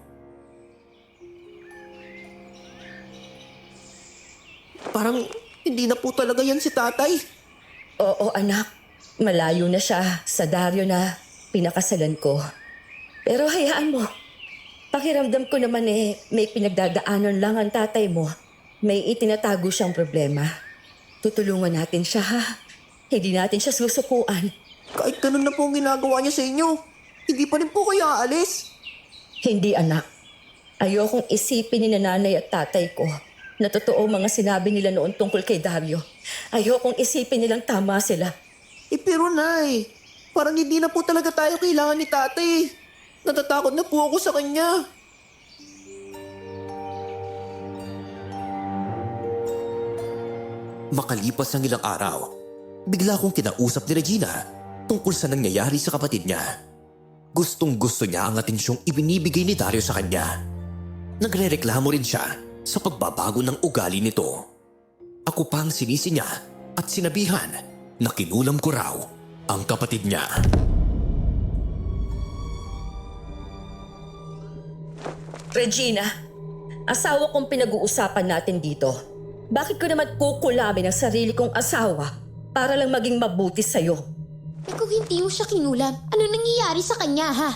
Parang hindi na po talaga yan si tatay. Oo, anak. Malayo na siya sa Dario na pinakasalan ko. Pero hayaan mo. Pakiramdam ko naman may pinagdadaanan lang ang tatay mo. May itinatago siyang problema. Tutulungan natin siya ha. Hindi natin siya susukuan. Kahit ganun na po ang ginagawa niya sa inyo, hindi pa rin po kayo aalis. Hindi anak. Ayokong isipin ni nanay at tatay ko na totoo mga sinabi nila noon tungkol kay Dario. Ayokong isipin nilang tama sila. Pero Nay, parang hindi na po talaga tayo kailangan ni tatay. Natatakot na po ako sa kanya. Makalipas ang ilang araw, bigla akong kinausap ni Regina tungkol sa nangyayari sa kapatid niya. Gustong-gusto niya ang atensyong ibinibigay ni Dario sa kanya. Nagrereklamo rin siya sa pagbabago ng ugali nito. Ako pa ang sinisi niya at sinabihan na kinulam ko raw ang kapatid niya. Regina, Asawa kong pinag-uusapan natin dito. Bakit ko naman kukulamin ang sarili kong asawa para lang maging mabuti sa'yo? Eh kung hindi mo siya kinulam, ano nangyayari sa kanya ha?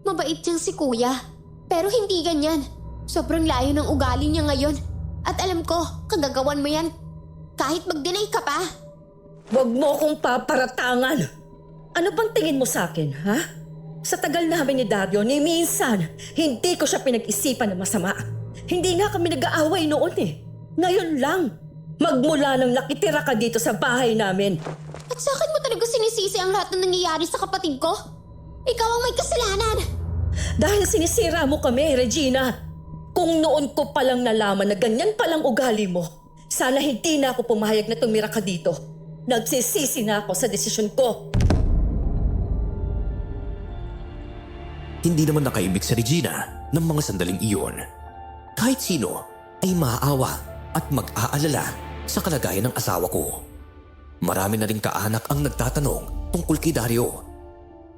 Mabait yan si kuya. Pero hindi ganyan. Sobrang layo ng ugali niya ngayon. At alam ko, kagagawan mo yan. Kahit mag-deny ka pa. Huwag mo akong paparatangan. Ano bang tingin mo sa akin, ha? Sa tagal namin ni Dario, ni minsan, hindi ko siya pinag-isipan na masama. Hindi nga kami nag-aaway noon eh. Ngayon lang. Magmula nang nakitira ka dito sa bahay namin. At sa akin mo talaga sinisisi ang lahat ng nangyayari sa kapatid ko? Ikaw ang may kasalanan. Dahil sinisira mo kami, Regina. Kung noon ko palang nalaman na ganyan palang ugali mo, sana hindi na ako pumayag na tumira ka dito. Nagsisisi na ako sa desisyon ko. Hindi naman nakaibig si Regina ng mga sandaling iyon. Kahit sino ay maaawa at mag-aalala sa kalagayan ng asawa ko. Marami na rin kaanak ang nagtatanong tungkol kay Dario.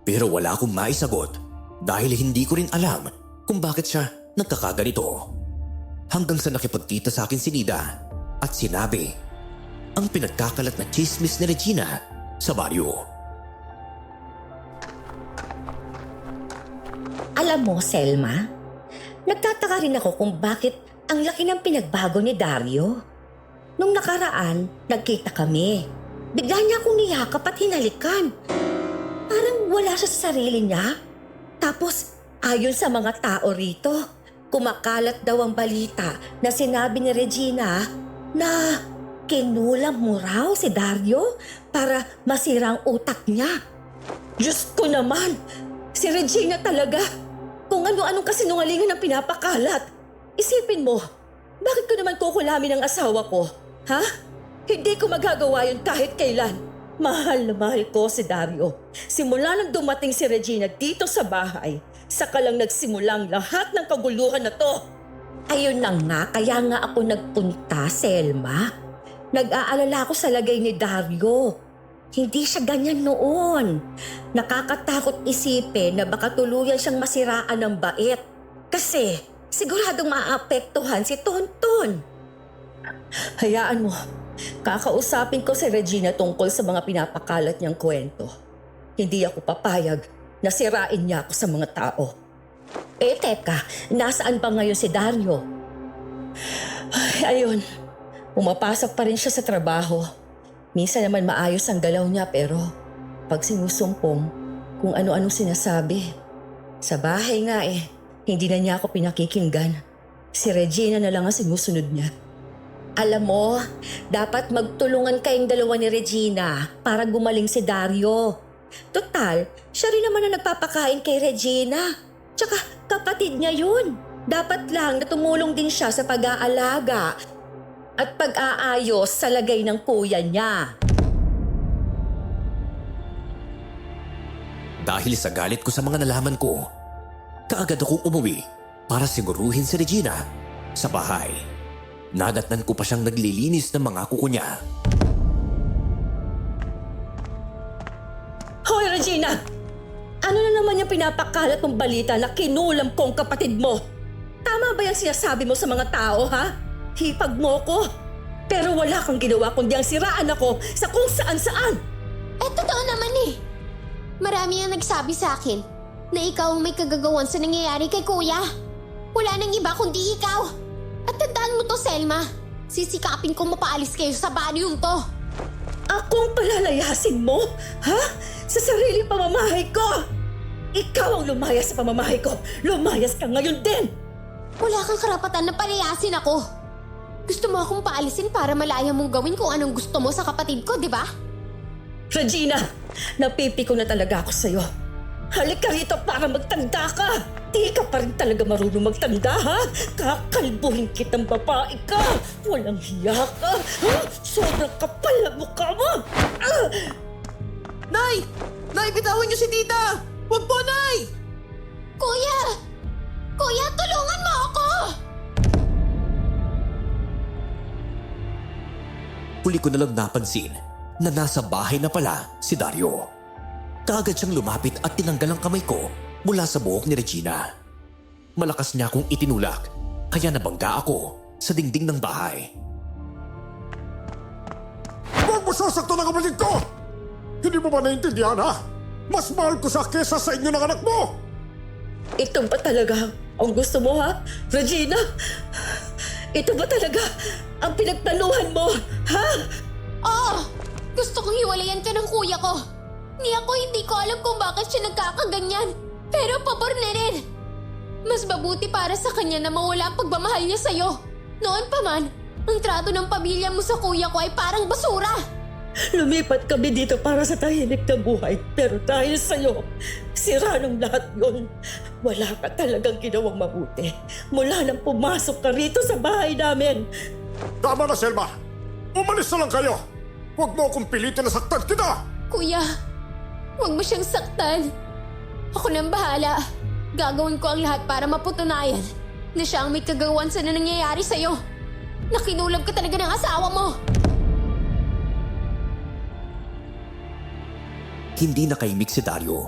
Pero wala akong maisagot dahil hindi ko rin alam kung bakit siya nagkakaganito. Hanggang sa nakipagkita sa akin si Nida at sinabi ang pinagkakalat na chismis ni Regina sa baryo. Alam mo, Selma, nagtataka rin ako kung bakit ang laki ng pinagbago ni Dario. Nung nakaraan, nagkita kami. Bigla niya akong niyakap at hinalikan. Parang wala siya sa sarili niya. Tapos, ayon sa mga tao rito, kumakalat daw ang balita na sinabi ni Regina na kinulam mo raw si Dario para masira ang utak niya. Diyos ko naman! Si Regina talaga! Kung ano-anong kasinungalingan ang pinapakalat. Isipin mo, bakit ko naman kukulamin ang asawa ko? Ha? Hindi ko magagawa yun kahit kailan. Mahal na mahal ko si Dario. Simula nang dumating si Regina dito sa bahay, saka lang nagsimulang lahat ng kaguluhan na to. Ayun na nga, kaya nga ako nagpunta, Selma. Nag-aalala ako sa lagay ni Dario. Hindi siya ganyan noon. Nakakatakot isipin na baka tuluyan siyang masiraan ng bait. Kasi siguradong maapektuhan si Tonton. Hayaan mo, kakausapin ko si Regina tungkol sa mga pinapakalat niyang kwento. Hindi ako papayag na sirain niya ako sa mga tao. Eh teka, nasaan pa ngayon si Dario? Ay, ayun, pumapasok pa rin siya sa trabaho. Minsan naman maayos ang galaw niya pero pag sinusumpong kung ano-ano sinasabi. Sa bahay nga hindi na niya ako pinakikinggan. Si Regina na lang ang sinusunod niya. Alam mo, dapat magtulungan kayong dalawa ni Regina para gumaling si Dario. Total, siya rin naman ang nagpapakain kay Regina. Tsaka kapatid niya yun. Dapat lang na tumulong din siya sa pag-aalaga at pag-aayos sa lagay ng kuya niya. Dahil sa galit ko sa mga nalaman ko, kaagad akong umuwi para siguruhin si Regina sa bahay. Nadatnan ko pa siyang naglilinis ng mga kuko niya. Hoy Regina! Ano na naman yung pinapakalat mong balita na kinulam ko ang kapatid mo? Tama ba yung sinasabi mo sa mga tao, ha? Hipag mo ko. Pero wala kang ginawa kundi ang siraan ako sa kung saan-saan. Eh totoo naman eh. Marami ang nagsabi sa akin na ikaw ang may kagagawan sa nangyayari kay kuya. Wala nang iba kundi ikaw. At tandaan mo to, Selma. Sisikapin kong mapaalis kayo sa baryong to. Akong palalayasin mo? Ha? Sa sarili pamamahay ko? Ikaw ang lumayas sa pamamahay ko. Lumayas ka ngayon din. Wala kang karapatan na palayasin ako. Gusto mo akong paalisin para malaya mong gawin kung anong gusto mo sa kapatid ko, di ba? Regina, napipiko na talaga ako sa'yo. Halika rito para magtanda ka. Di ka pa rin talaga marunong magtanda, ha? Kakalbuhin kitang babae ka. Walang hiya ka. Ha? Sobrang kapal na mukha mo. Nay! Nay, bitawan niyo si tita! Huwag po, Nay! Kuya! Kuya, tulungan mo ako! Huli ko na lang napansin na nasa bahay na pala si Dario. Kaagad siyang lumapit at tinanggal ang kamay ko mula sa buhok ni Regina. Malakas niya akong itinulak kaya nabangga ako sa dingding ng bahay. Huwag mo sasakto ng kapatid ko! Hindi mo ba naiintindihan, ha? Mas mahal ko sa kesa sa inyo ng anak mo! Ito ba talaga ang gusto mo, ha? Regina? Ito ba talaga ang pinagplanuhan mo, ha? Oo! Gusto kong hiwalayan ka ng kuya ko. Hindi ko alam kung bakit siya nagkakaganyan. Pero pabor na rin. Mas mabuti para sa kanya na mawala ang pagmamahal niya sa'yo. Noon pa man, ang trato ng pamilya mo sa kuya ko ay parang basura. Lumipat kami dito para sa tahimik na buhay. Pero dahil sa'yo, sira ng lahat yun. Wala ka talagang ginawang mabuti. Mula nang pumasok ka rito sa bahay namin. Tama na, Selma! Umalis na lang kayo! Huwag mo akong pilitin na saktan kita! Kuya, huwag mo siyang saktan. Ako nang bahala. Gagawin ko ang lahat para mapatunayan na siya ang may kagawan sa nangyayari sa'yo. Nakinulog ka talaga ng asawa mo. Hindi nakaimik si Dario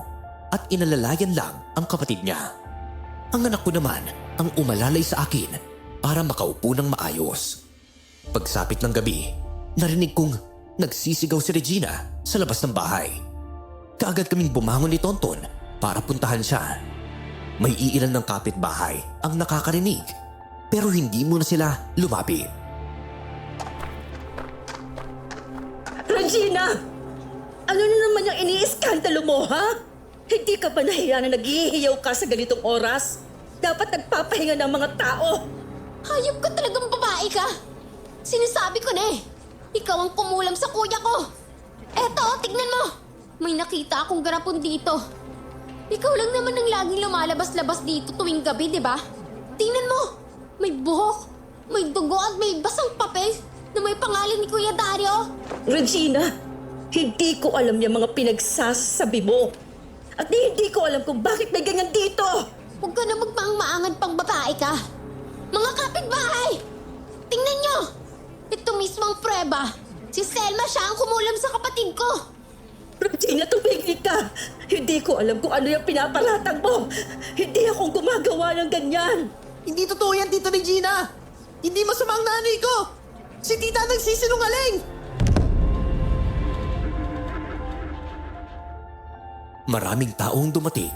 at inalalayan lang ang kapatid niya. Ang anak ko naman ang umalalay sa akin para makaupo ng maayos. Pagsapit ng gabi, narinig kong nagsisigaw si Regina sa labas ng bahay. Kaagad kaming bumangon ni Tonton para puntahan siya. May iilan ng kapitbahay ang nakakarinig pero hindi muna sila lumapit. Regina! Ano na naman yung iniiskandalo mo, ha? Hindi ka ba nahiya na naghihiyaw ka sa ganitong oras? Dapat nagpapahinga ng mga tao. Hayop ka talagang babae ka. Sinasabi ko na eh. Ikaw ang kumulam sa kuya ko. Eto, tignan mo. May nakita akong garapon dito. Ikaw lang naman ang laging lumalabas-labas dito tuwing gabi, di ba? Tingnan mo. May buhok, may dugo at may basang papel na may pangalan ni Kuya Dario. Regina, hindi ko alam yung mga pinagsasabi mo. At hindi ko alam kung bakit may ganyan dito. Huwag ka na magmaang-maangan pang babae ka. Mga kapitbahay! Tingnan nyo! Ito mismo ang prueba. Si Selma siya ang kumulam sa kapatid ko. Regina, tumigil ka. Hindi ko alam kung ano yung pinaparatang mo. Hindi akong gumagawa ng ganyan. Hindi totoo yan, Tita Regina! Hindi masama ang nanay ko! Si Tita nagsisinungaling! Maraming taong dumating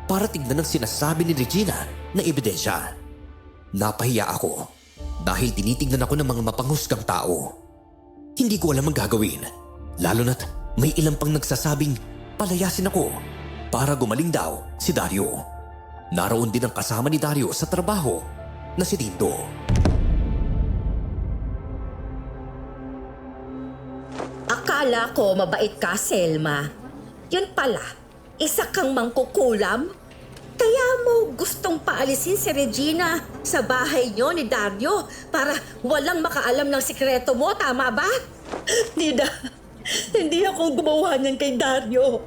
para tignan ang sinasabi ni Regina na ebidensya. Napahiya ako dahil tinitignan ako ng mga mapanghusgang tao. Hindi ko alam ang gagawin, lalo na't may ilang pang nagsasabing palayasin ako para gumaling daw si Dario. Naroon din ang kasama ni Dario sa trabaho na si Tito. Akala ko mabait ka, Selma. Yun pala, isa kang mangkukulam? Kaya mo gustong paalisin si Regina sa bahay niyo ni Dario para walang makaalam ng sikreto mo, tama ba? Nida, hindi ako gumawa niyan kay Dario.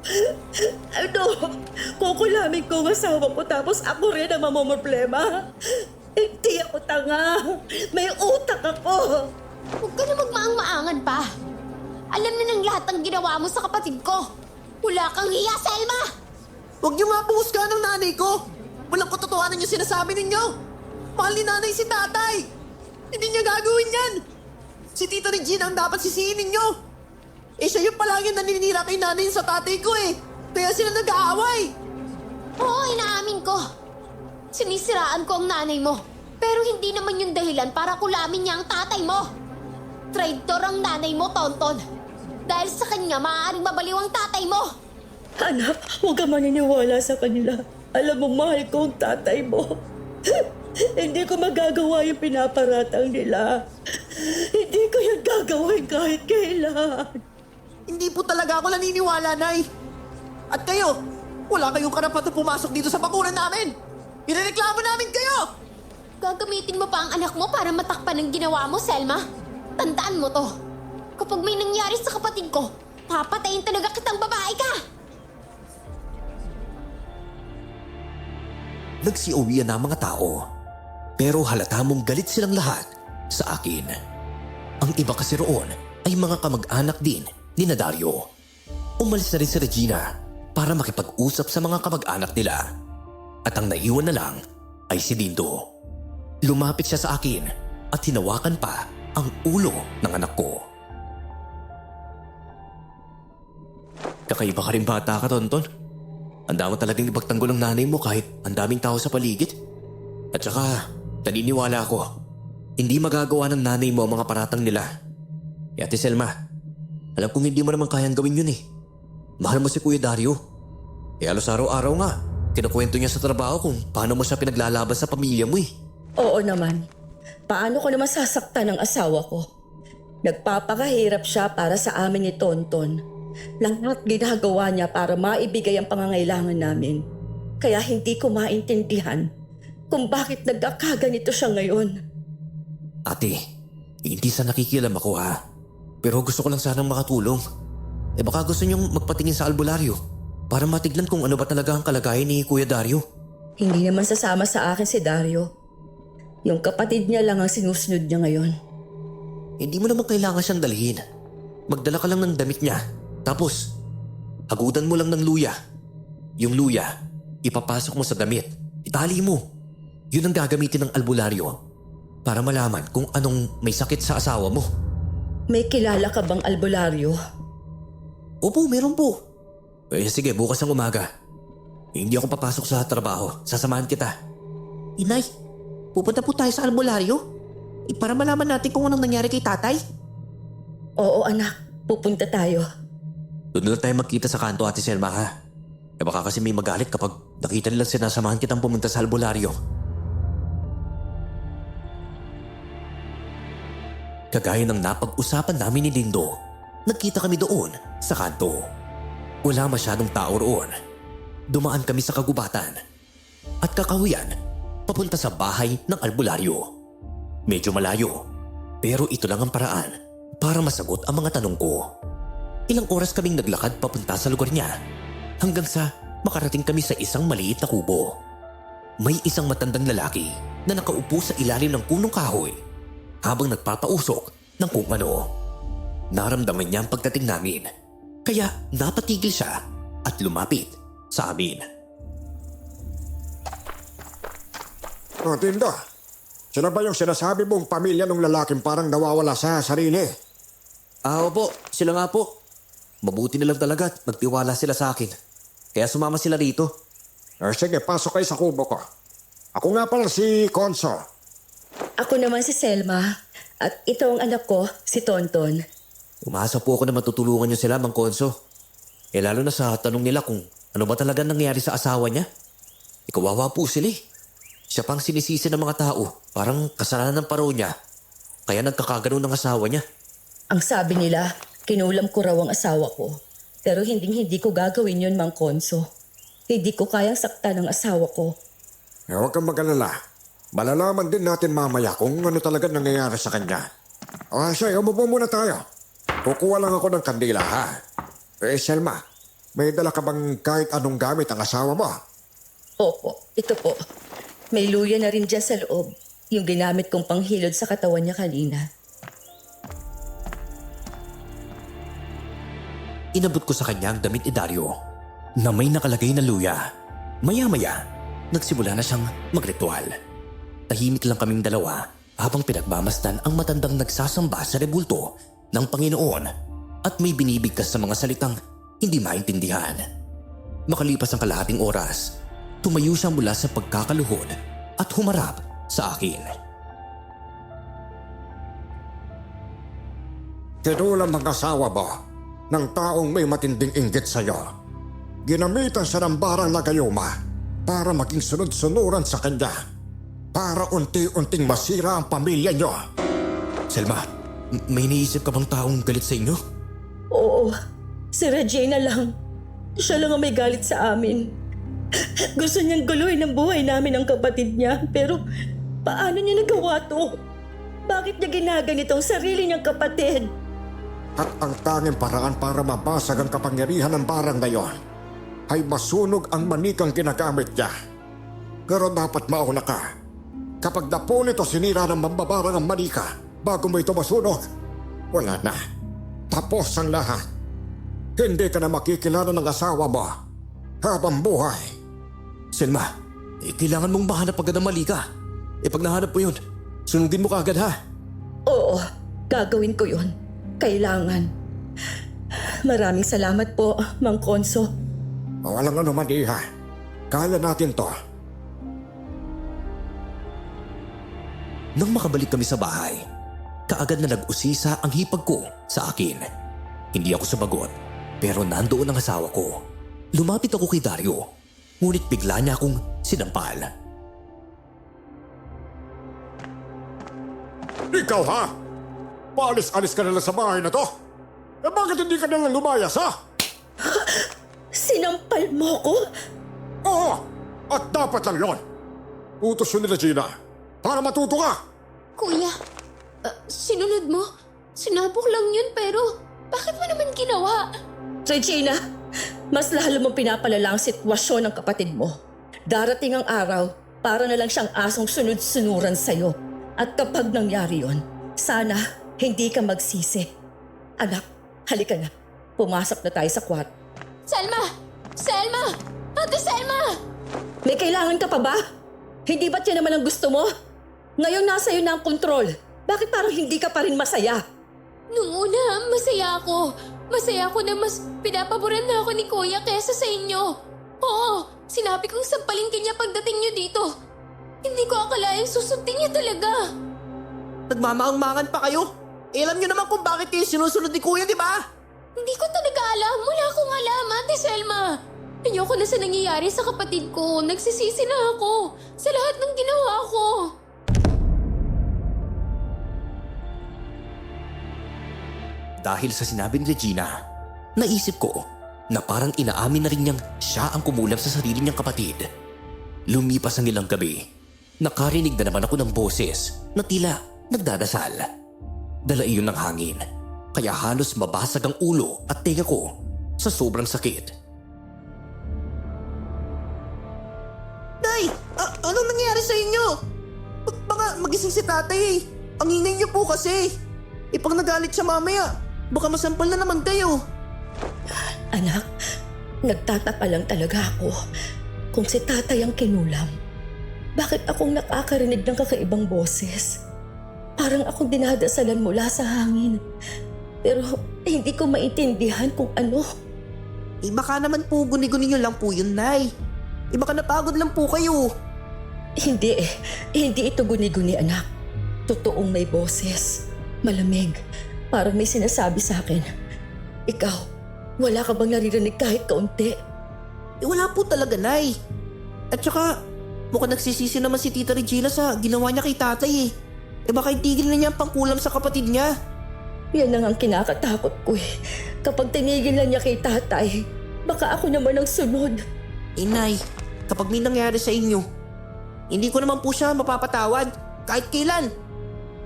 Ano, kukulamin ko ang asawa ko tapos ako rin ang mamomroblema. Hindi ako tanga. May utak ako. Huwag ka na magmaang-maangan pa. Alam na ng lahat ang ginawa mo sa kapatid ko. Wala kang hiya, Selma! Huwag niyo nga puhusgahan ng nanay ko! Walang katotohanan yung sinasabi ninyo! Mahal ni nanay si tatay! Hindi niya gagawin yan! Si Tita Regina ang dapat sisihin ninyo! Eh siya yung palagi naninira kay nanay sa tatay ko eh! Kaya sila nag-aaway! Oo, inaamin ko. Sinisiraan ko ang nanay mo. Pero hindi naman yung dahilan para kulamin niya ang tatay mo. Traitor ang nanay mo, Tonton. Dahil sa kanya, maaaring mabaliw ang tatay mo. Anak, huwag ka maniniwala sa kanila. Alam mo, mahal ko ang tatay mo. Hindi ko magagawa yung pinaparatang nila. Hindi ko yung gagawin kahit kailan. Hindi po talaga ako naniniwala, Nay! At kayo, wala kayong karapat na pumasok dito sa bakuran namin! Irereklamo namin kayo! Gagamitin mo pa ang anak mo para matakpan ang ginawa mo, Selma. Tandaan mo to. Kapag may nangyari sa kapatid ko, papatayin talaga kitang babae ka! Nagsiuwian na ang mga tao, pero halata mong galit silang lahat sa akin. Ang iba kasi roon ay mga kamag-anak din ni Dario. Umalis na rin si Regina para makipag-usap sa mga kamag-anak nila. At ang naiwan na lang ay si Dindo. lumapit siya sa akin at hinawakan pa ang ulo ng anak ko. Kakaiba ka rin bata ka, Tonton. Handa mo talagang ipagtanggol ng nanay mo kahit ang daming tao sa paligid. At saka, naniniwala ako, hindi magagawa ng nanay mo ang mga paratang nila. Ate Selma, alam kong hindi mo naman kayang gawin yun eh. Mahal mo si Kuya Dario. Halos araw-araw nga, kinukwento niya sa trabaho kung paano mo siya pinaglalaban sa pamilya mo eh. Oo naman. Paano ko naman sasaktan ng asawa ko? Nagpapakahirap siya para sa amin ni Tonton. Lahat ginagawa niya para maibigay ang pangangailangan namin. Kaya hindi ko maintindihan kung bakit nagkakaganito siya ngayon. Ate, hindi sa nakikialam ako ha. Pero gusto ko lang sanang makatulong. Baka gusto niyong magpatingin sa albularyo para matignan kung ano ba talaga ang kalagayan ni Kuya Dario. Hindi naman sasama sa akin si Dario. Yung kapatid niya lang ang sinusunod niya ngayon. Hindi mo naman kailangan siyang dalhin. Magdala ka lang ng damit niya. Tapos, hagudan mo lang ng luya. Yung luya, ipapasok mo sa damit. Itali mo. Yun ang gagamitin ng albularyo para malaman kung anong may sakit sa asawa mo. May kilala ka bang albularyo? Opo, meron po. Sige, bukas ng umaga. Hindi ako papasok sa trabaho. Sasamahan kita. Inay, pupunta po tayo sa albularyo? Para malaman natin kung anong nangyari kay tatay? Oo anak, pupunta tayo. Doon lang tayo magkita sa kanto, Ate Selma ha. Baka kasi may magalit kapag nakita nilang sinasamahan kitang pumunta sa albularyo. Kagaya ng napag-usapan namin ni Lindo, nagkita kami doon sa kanto. Wala masyadong tao roon. Dumaan kami sa kagubatan at kakahuyan papunta sa bahay ng albularyo. Medyo malayo, pero ito lang ang paraan para masagot ang mga tanong ko. Ilang oras kaming naglakad papunta sa lugar niya hanggang sa makarating kami sa isang maliit na kubo. May isang matandang lalaki na nakaupo sa ilalim ng punong kahoy habang nagpapausok ng kung ano. Naramdaman niya ang pagdating namin kaya napatigil siya at lumapit sa amin. Tinda, sila ba yung sinasabi mong pamilya ng lalaking parang nawawala sa sarili? Opo, sila nga po. Mabuti na lang talaga at nagtiwala sila sa akin. Kaya sumama sila rito. Sige, pasok kayo sa kubo ko. Ako nga pala si Conso. Ako naman si Selma at ito ang anak ko, si Tonton. Umasa po ako na matutulungan niyo sila, Mang Konso. Lalo na sa tanong nila kung ano ba talaga nangyari sa asawa niya. Kawawa po sila eh. Siya pang sinisisi ng mga tao. Parang kasalanan ng paro niya. Kaya nagkakaganoon ng asawa niya. Ang sabi nila, kinulam ko raw ang asawa ko. Pero hindi ko gagawin yun, Mang Konso. Hindi ko kayang saktan ang asawa ko. Huwag kang mag-alala. Malalaman din natin mamaya kung ano talaga nangyayari sa kanya. Siya, umupo muna tayo. Kukuha lang ako ng kandila, ha? Selma, may dala ka bang kahit anong gamit ang asawa mo? Opo, ito po. May luya na rin dyan sa loob. Yung ginamit kong panghilod sa katawan niya kanina. Inabot ko sa kanya ang damit ni Dario na may nakalagay na luya. Maya-maya, nagsimula na siyang magritual. Tahimik lang kaming dalawa habang pinagmamasdan ang matandang nagsasamba sa rebulto ng Panginoon at may binibigkas sa mga salitang hindi maintindihan. Makalipas ang kalahating oras, tumayo siya mula sa pagkakaluhod at humarap sa akin. Kinulam ang asawa mo ng taong may matinding inggit sa'yo. Ginamitan siya ng barang na gayuma para maging sunod-sunuran sa kanya. Para unti-unting masira ang pamilya niyo. Selma, may iniisip ka bang taong galit sa inyo? Oo, si Regina lang. Siya lang ang may galit sa amin. Gusto niyang guluhin ang buhay namin ng kapatid niya. Pero paano niya nagawa to? Bakit niya ginaganito ang sarili niyang kapatid? At ang tanging paraan para mabasag ang kapangyarihan ng barang na iyon ay masunog ang manikang ginagamit niya. Pero dapat mauna ka. Kapag napo nito sinira ng mambabarang ang manika bago mo ito masunog, wala na. Tapos ang lahat. Hindi ka na makikilala ng asawa mo habang buhay. Selma, kailangan mong mahanap agad ng malika. Pag nahanap mo yun, sunugin mo kaagad ha. Oo, gagawin ko yun. Kailangan. Maraming salamat po, Mang Konso. Walang ano man, Iha. Kaya natin to. Nang makabalik kami sa bahay, kaagad na nag-usisa ang hipag ko sa akin. Hindi ako sumagot, pero nandoon ang asawa ko. Lumapit ako kay Dario, ngunit bigla niya akong sinampal. Ikaw ha? Paalis-alis ka na lang sa bahay na to? Bakit hindi ka na lang lumayas ha? Sinampal mo ko? Oo! At dapat lang yon. Utos yun ni Regina para matuto ka. Kuya, sinunod mo? Sinabok lang yun pero bakit mo naman ginawa? Regina, mas lalo mong pinapalala ang sitwasyon ng kapatid mo. Darating ang araw para na lang siyang asong sunod-sunuran sa'yo. At kapag nangyari yon, sana hindi ka magsisi. Anak, halika na. Pumasok na tayo sa kwarto. Selma! Selma! Ate Selma! May kailangan ka pa ba? Hindi ba't yan naman ang gusto mo? Ngayon nasa iyo na ang kontrol. Bakit parang hindi ka pa rin masaya? Nung una, masaya ako. Masaya ako na mas pinapaboran na ako ni Kuya kesa sa inyo. Oo, sinabi kong sampalin kanya pagdating niyo dito. Hindi ko akalaing susundin niya talaga. Nagmamaang-mangan pa kayo. Alam niyo naman kung bakit kayo sinusunod ni Kuya, di ba? Hindi ko talaga alam. Wala akong alam, Ate Selma. Ayoko na sa nangyayari sa kapatid ko. Nagsisisi na ako sa lahat ng ginawa ko. Dahil sa sinabi ni Regina, naisip ko na parang inaamin na rin niyang siya ang kumulam sa sarili niyang kapatid. Lumipas ang ilang gabi. Nakarinig na naman ako ng boses na tila nagdadasal. Dala iyon ng hangin, kaya halos mabasag ang ulo at tenga ko sa sobrang sakit. Nay! Anong nangyari sa inyo? Baka magising si tatay eh. Ang ingay niyo po kasi. Pag nagalit siya mamaya, baka masampal na naman kayo. Anak, nagtataka lang talaga ako kung si tatay ang kinulam. Bakit akong nakakarinig ng kakaibang boses? Parang akong dinadasalan mula sa hangin. Pero hindi ko maintindihan kung ano. Baka naman po guni-guni niyo lang po yun, Nay. Baka napagod lang po kayo. Hindi ito guni-guni anak. Totoong may boses. Malamig. Parang may sinasabi sa akin. Ikaw, wala ka bang naririnig kahit kaunti? Wala po talaga, Nay. At saka, mukhang nagsisisi naman si Tita Regina sa ginawa niya kay tatay eh. Baka itigil na niya ang pangkulam sa kapatid niya. Yan ang kinakatakot ko eh. Kapag tinigilan niya kay tatay, baka ako naman ang sunod. Nay, kapag may nangyari sa inyo, hindi ko naman po siya mapapatawad kahit kailan.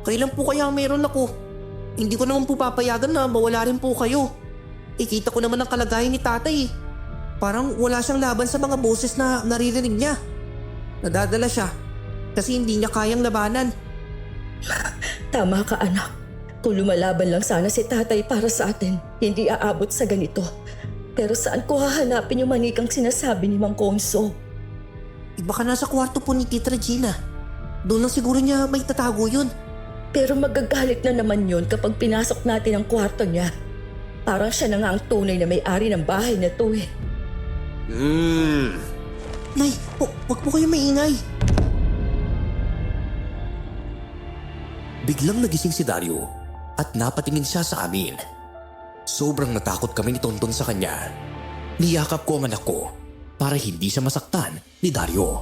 Kailan po kaya meron ako? Hindi ko naman po papayagan na mawala rin po kayo. Ikita ko naman ang kalagayan ni tatay eh. Parang wala siyang laban sa mga boses na naririnig niya. Nadadala siya kasi hindi niya kayang labanan. Tama ka anak. Kung lumalaban lang sana si tatay para sa atin, hindi aabot sa ganito. Pero saan ko hahanapin yung manikang sinasabi ni Mang Konso? Baka nasa kwarto po ni Tita Regina. Doon lang siguro niya may tatago yun. Pero magagalit na naman yun kapag pinasok natin ang kwarto niya. Parang siya na nga ang tunay na may-ari ng bahay na to eh. Nay, wag po kayo maingay. Biglang nagising si Dario at napatingin siya sa amin. Sobrang natakot kami ni Tonton sa kanya. Niyakap ko ang anak ko para hindi siya masaktan ni Dario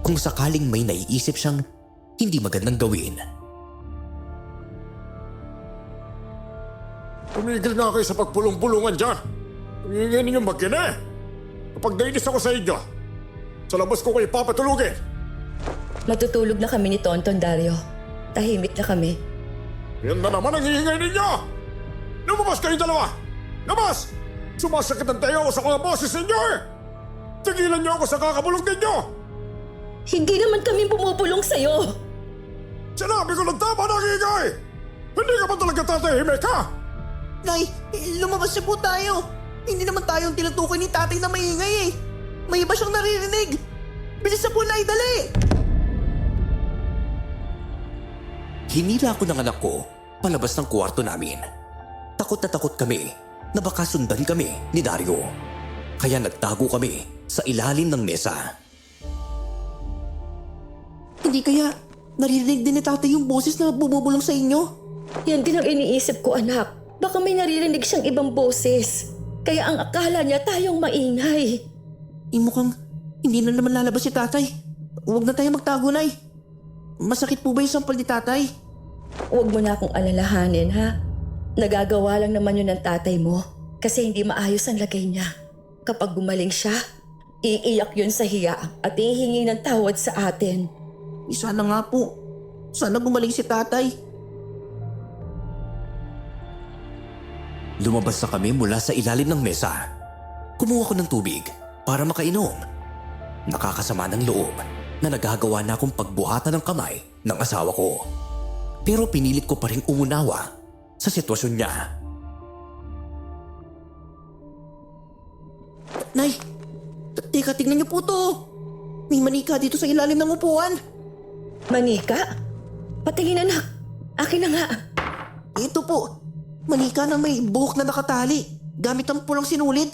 kung sakaling may naiisip siyang hindi magandang gawin. Tumigil na kayo sa pagpulong-pulungan dyan. Tumingin ninyong mag-ina. Kapag nainis ako sa inyo, sa labas ko kayo papatulugin. Matutulog na kami ni Tonton Dario. Tahimik na kami. Yan na naman ang hihingay ninyo! Lumabas kayo dalawa! Labas! Sumasakit ang tayo ko sa mga boses ninyo eh! Tigilan niyo ako sa kakabulong ninyo! Hindi naman kami bumubulong sa'yo. Sinabi ko lang tama na hingay! Hindi ka ba talaga tatahimik ha? Nay, lumabas siya po tayo. Hindi naman tayong tinutukoy ni tatay na maingay eh. May iba siyang naririnig. Bilis na po, Nay, dali! Hinila ako ng anak ko palabas ng kwarto namin. Takot na takot kami na baka sundan kami ni Dario. Kaya nagtago kami sa ilalim ng mesa. Hindi kaya naririnig din ni tatay yung boses na bumubulong sa inyo? Yan din ang iniisip ko, anak. Baka may naririnig siyang ibang boses. Kaya ang akala niya tayong maingay. Mukhang hindi na naman lalabas si tatay. Huwag na tayo magtago, Nay. Masakit po ba yung sampal ni tatay? Huwag mo na akong alalahanin, ha? Nagagawa lang naman yun ng tatay mo kasi hindi maayos ang lagay niya. Kapag gumaling siya, iiyak yun sa hiya at hihingi ng tawad sa atin. Sana nga po. Sana gumaling si tatay. Lumabas na kami mula sa ilalim ng mesa. Kumuha ko ng tubig para makainom. Nakakasama ng loob na nagagawa na akong pagbuhatan ng kamay ng asawa ko. Pero pinilit ko pa rin umunawa sa sitwasyon niya. Nay, teka, tignan niyo po to. May manika dito sa ilalim ng upuan. Manika? Patingin, anak. Akin na nga. Ito po, manika na may buhok na nakatali. Gamit ang pulang sinulid.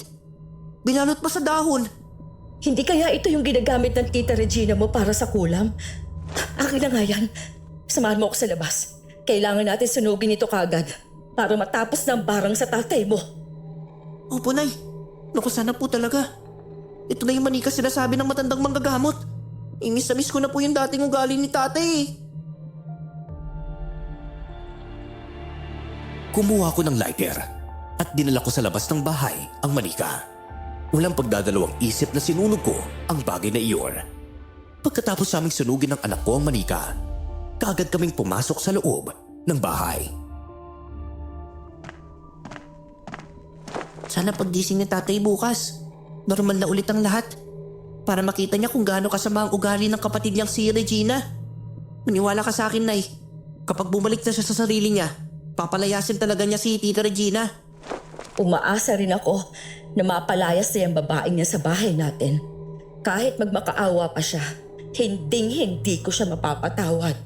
Binalot pa sa dahon. Hindi kaya ito yung ginagamit ng Tita Regina mo para sa kulam? Akin na nga yan. Samahan mo ako sa labas. Kailangan natin sunugin ito kagad para matapos ng barang sa tatay mo. Opo, Nay. Naku, sana po talaga. Ito na yung manika sinasabi ng matandang manggagamot. Imis na miss ko na po yung dating ugali ni tatay. Kumuha ko ng lighter at dinala ko sa labas ng bahay ang manika. Walang pagdadalawang isip na sinunog ko ang bagay na iyon. Pagkatapos naming sunugin ng anak ko ang manika, kaagad kaming pumasok sa loob ng bahay. Sana paggising ni tatay bukas, normal na ulit ang lahat. Para makita niya kung gaano kasama ang ugali ng kapatid niyang si Regina. Maniwala ka sa akin, Nay. Kapag bumalik na siya sa sarili niya, papalayasin talaga niya si Tita Regina. Umaasa rin ako na mapalayas na yung babaeng niya sa bahay natin. Kahit magmakaawa pa siya, hindi ko siya mapapatawad.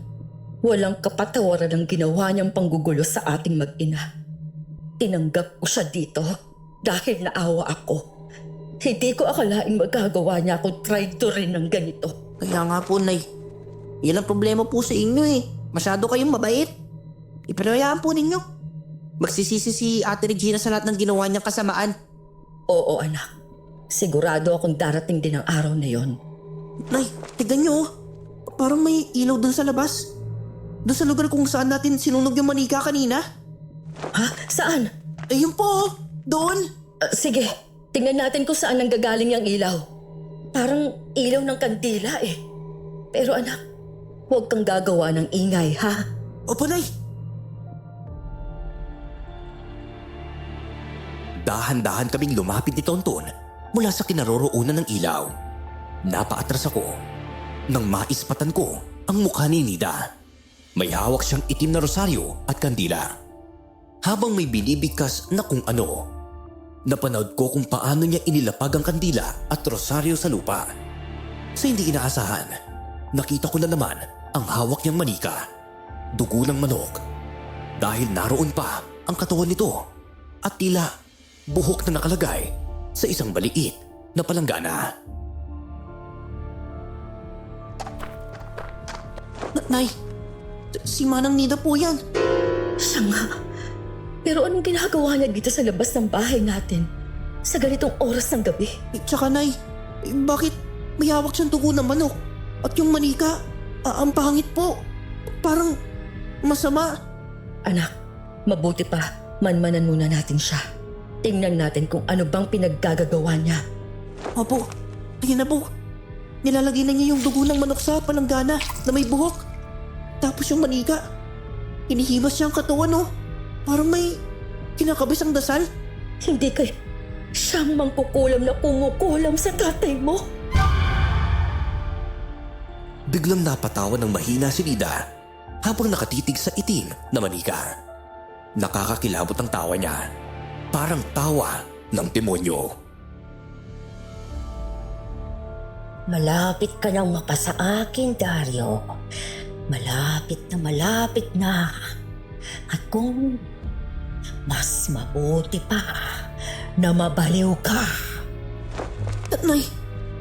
Walang kapatawaran ang ginawa niyang panggugulo sa ating mag-ina. Tinanggap ko siya dito dahil naawa ako. Hindi ko akalaing magagawa niya akong traitor rin ng ganito. Kaya nga po, Nay. Yan ang problema po sa inyo eh. Masyado kayong mabait. Ipinayaan po ninyo. Magsisisi si Ate Regina sa lahat ng ginawa niyang kasamaan. Oo, anak. Sigurado akong darating din ang araw na yon. Nay, tignan niyo oh. Parang may ilaw dun sa labas. Dun sa lugar kung saan natin sinunog yung manika kanina. Ha? Saan? Ayun po oh. Doon. Sige, tingnan natin kung saan nanggagaling yung ilaw. Parang ilaw ng kandila eh. Pero anak, huwag kang gagawa ng ingay, ha? Opo, Nay. Dahan-dahan kaming lumapit ni Tonton mula sa kinaroroonan ng ilaw. Napaatras ako nang maispatan ko ang mukha ni Nida. May hawak siyang itim na rosaryo at kandila. Habang may binibigkas na kung ano, napanood ko kung paano niya inilapag ang kandila at rosaryo sa lupa. Sa hindi inaasahan, nakita ko na naman ang hawak niyang manika. Dugo ng manok. Dahil naroon pa ang katawan nito at tila buhok na nakalagay sa isang maliit na palanggana. Nay, si Manang Nida po yan. Siya nga. Pero anong ginagawa niya dito sa labas ng bahay natin sa ganitong oras ng gabi? Tsaka Nay, bakit may hawak siyang dugo ng manok? At yung manika, ang pangit po. Parang masama. Anak, mabuti pa. Manmanan muna natin siya. Tingnan natin kung ano bang pinaggagawa niya. Opo, ayun na po. Nilalagay na niya yung dugo ng manok sa palanggana na may buhok. Tapos yung manika, hinihimas siya ang katawan oh. Parang may kinakabis ang dasal. Hindi kaya siyang mangkukulam na kumukulam sa tatay mo? Biglang napatawa ng mahina si Nida habang nakatitig sa itim na manika. Nakakakilabot ang tawa niya. Parang tawa ng demonyo. Malapit ka nang mapasa akin, Dario. malapit na. At kung mas mabuti pa na mabaliw ka. Nay,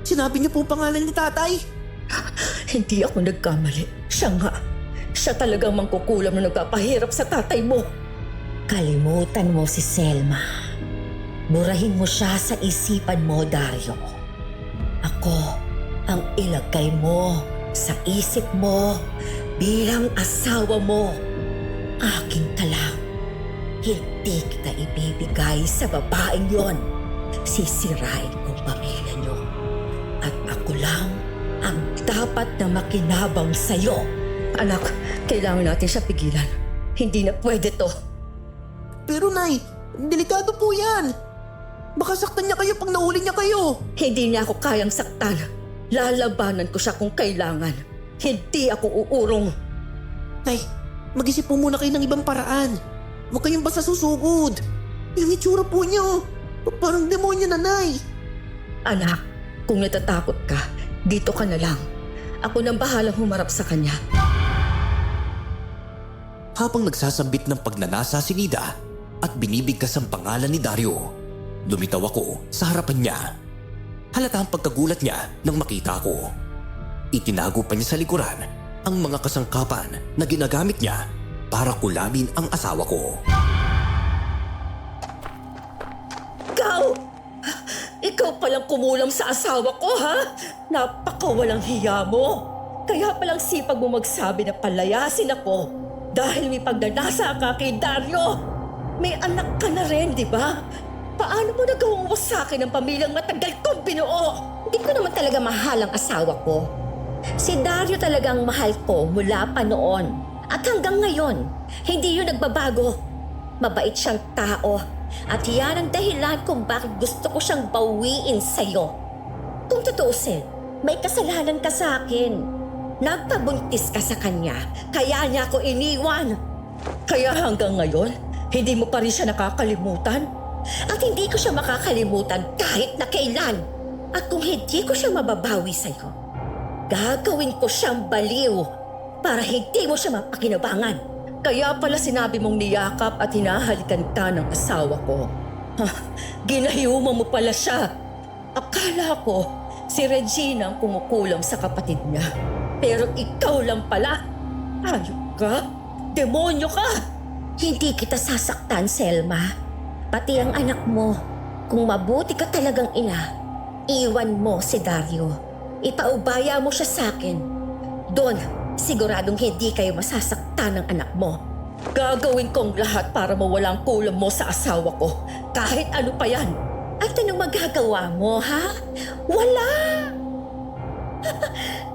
sinabi niyo po pangalan ni tatay. Hindi ako nagkamali. Siya nga. Siya talagang mangkukulam na nagpapahirap sa tatay mo. Kalimutan mo si Selma. Burahin mo siya sa isipan mo, Dario. Ako ang ilagay mo sa isip mo bilang asawa mo. Akin ka lang. Hindi kita ibibigay sa babaeng yon. Sisirain kong pamilya niyo. At ako lang ang dapat na makinabang sa'yo. Anak, kailangan natin siya pigilan. Hindi na pwede to. Pero Nay, delikado po yan. Baka saktan niya kayo pag nahuli niya kayo. Hindi niya ako kayang saktan. Lalabanan ko siya kung kailangan. Hindi ako uurong. Nay, mag-isip po muna kayo ng ibang paraan. Huwag kayong basta susugod. Yung itsura po niyo, parang demonyo na, Nay. Anak, kung natatakot ka, dito ka na lang. Ako nang bahalang humarap sa kanya. Habang nagsasambit ng pagnanasa si Nida at binibigkas ang pangalan ni Dario, lumitaw ako sa harapan niya. Halata ang pagkagulat niya nang makita ko. Itinago pa niya sa likuran ang mga kasangkapan na ginagamit niya para kulamin ang asawa ko. Ikaw palang kumulam sa asawa ko, ha? Napakawalang hiya mo. Kaya palang sipag mo magsabi na palayasin ako dahil may pagnanasa ka kay Dario. May anak ka na rin, di ba? Paano mo nagawang mo sa akin ang pamilyang matagal kong binuo? Hindi ko naman talaga mahal ang asawa ko. Si Dario talagang mahal ko mula pa noon. At hanggang ngayon, hindi yun nagbabago. Mabait siyang tao. At yan ang dahilan kung bakit gusto ko siyang bawiin sa'yo. Kung tutuusin, may kasalanan ka sa akin. Nagpabuntis ka sa kanya, kaya niya ako iniwan. Kaya hanggang ngayon, hindi mo pa rin siya nakakalimutan? At hindi ko siya makakalimutan kahit na kailan. At kung hindi ko siya mababawi sa'yo, gagawin ko siyang baliw para hindi mo siya mapakinabangan. Kaya pala sinabi mong niyakap at hinahalikan ka ng asawa ko. Ginayuma mo pala siya. Akala ko si Regina ang kumukulam sa kapatid niya. Pero ikaw lang pala. Ayok ka? Demonyo ka! Hindi kita sasaktan, Selma. Pati ang anak mo. Kung mabuti ka talagang ina, iwan mo si Dario. Ipaubaya mo siya sa akin. Doon, siguradong hindi kayo masasaktan ng anak mo. Gagawin kong lahat para mawalang kulam mo sa asawa ko. Kahit ano pa yan. At anong magagawa mo, ha? Wala!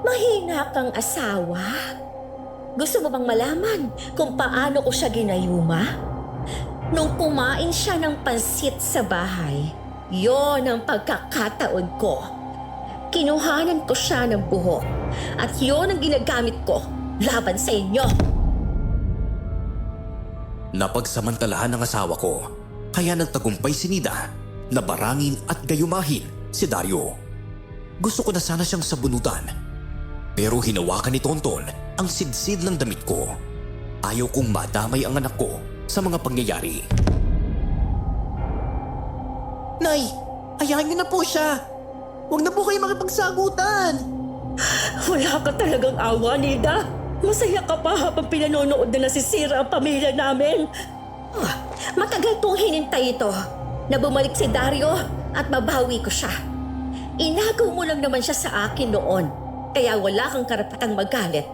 Mahina kang asawa. Gusto mo bang malaman kung paano ko siya ginayuma? Nung kumain siya ng pansit sa bahay, yon ang pagkakataon ko. Kinuhanan ko siya ng buhok at yon ang ginagamit ko laban sa inyo. Napagsamantalahan ng asawa ko, kaya nagtagumpay si Nida na barangin at gayumahin si Dario. Gusto ko na sana siyang sabunutan, pero hinawakan ni Tonton ang sidsid ng damit ko. Ayaw kong madamay ang anak ko sa mga pangyayari. Nay, hayaan niyo na po siya. Huwag na po kayo makipagsagutan. Wala ka talagang awa, Nida. Masaya ka pa habang pinanonood na nasisira ang pamilya namin. Matagal kong hinintay ito na bumalik si Dario at mabawi ko siya. Inagaw mo lang naman siya sa akin noon, kaya wala kang karapatang magalit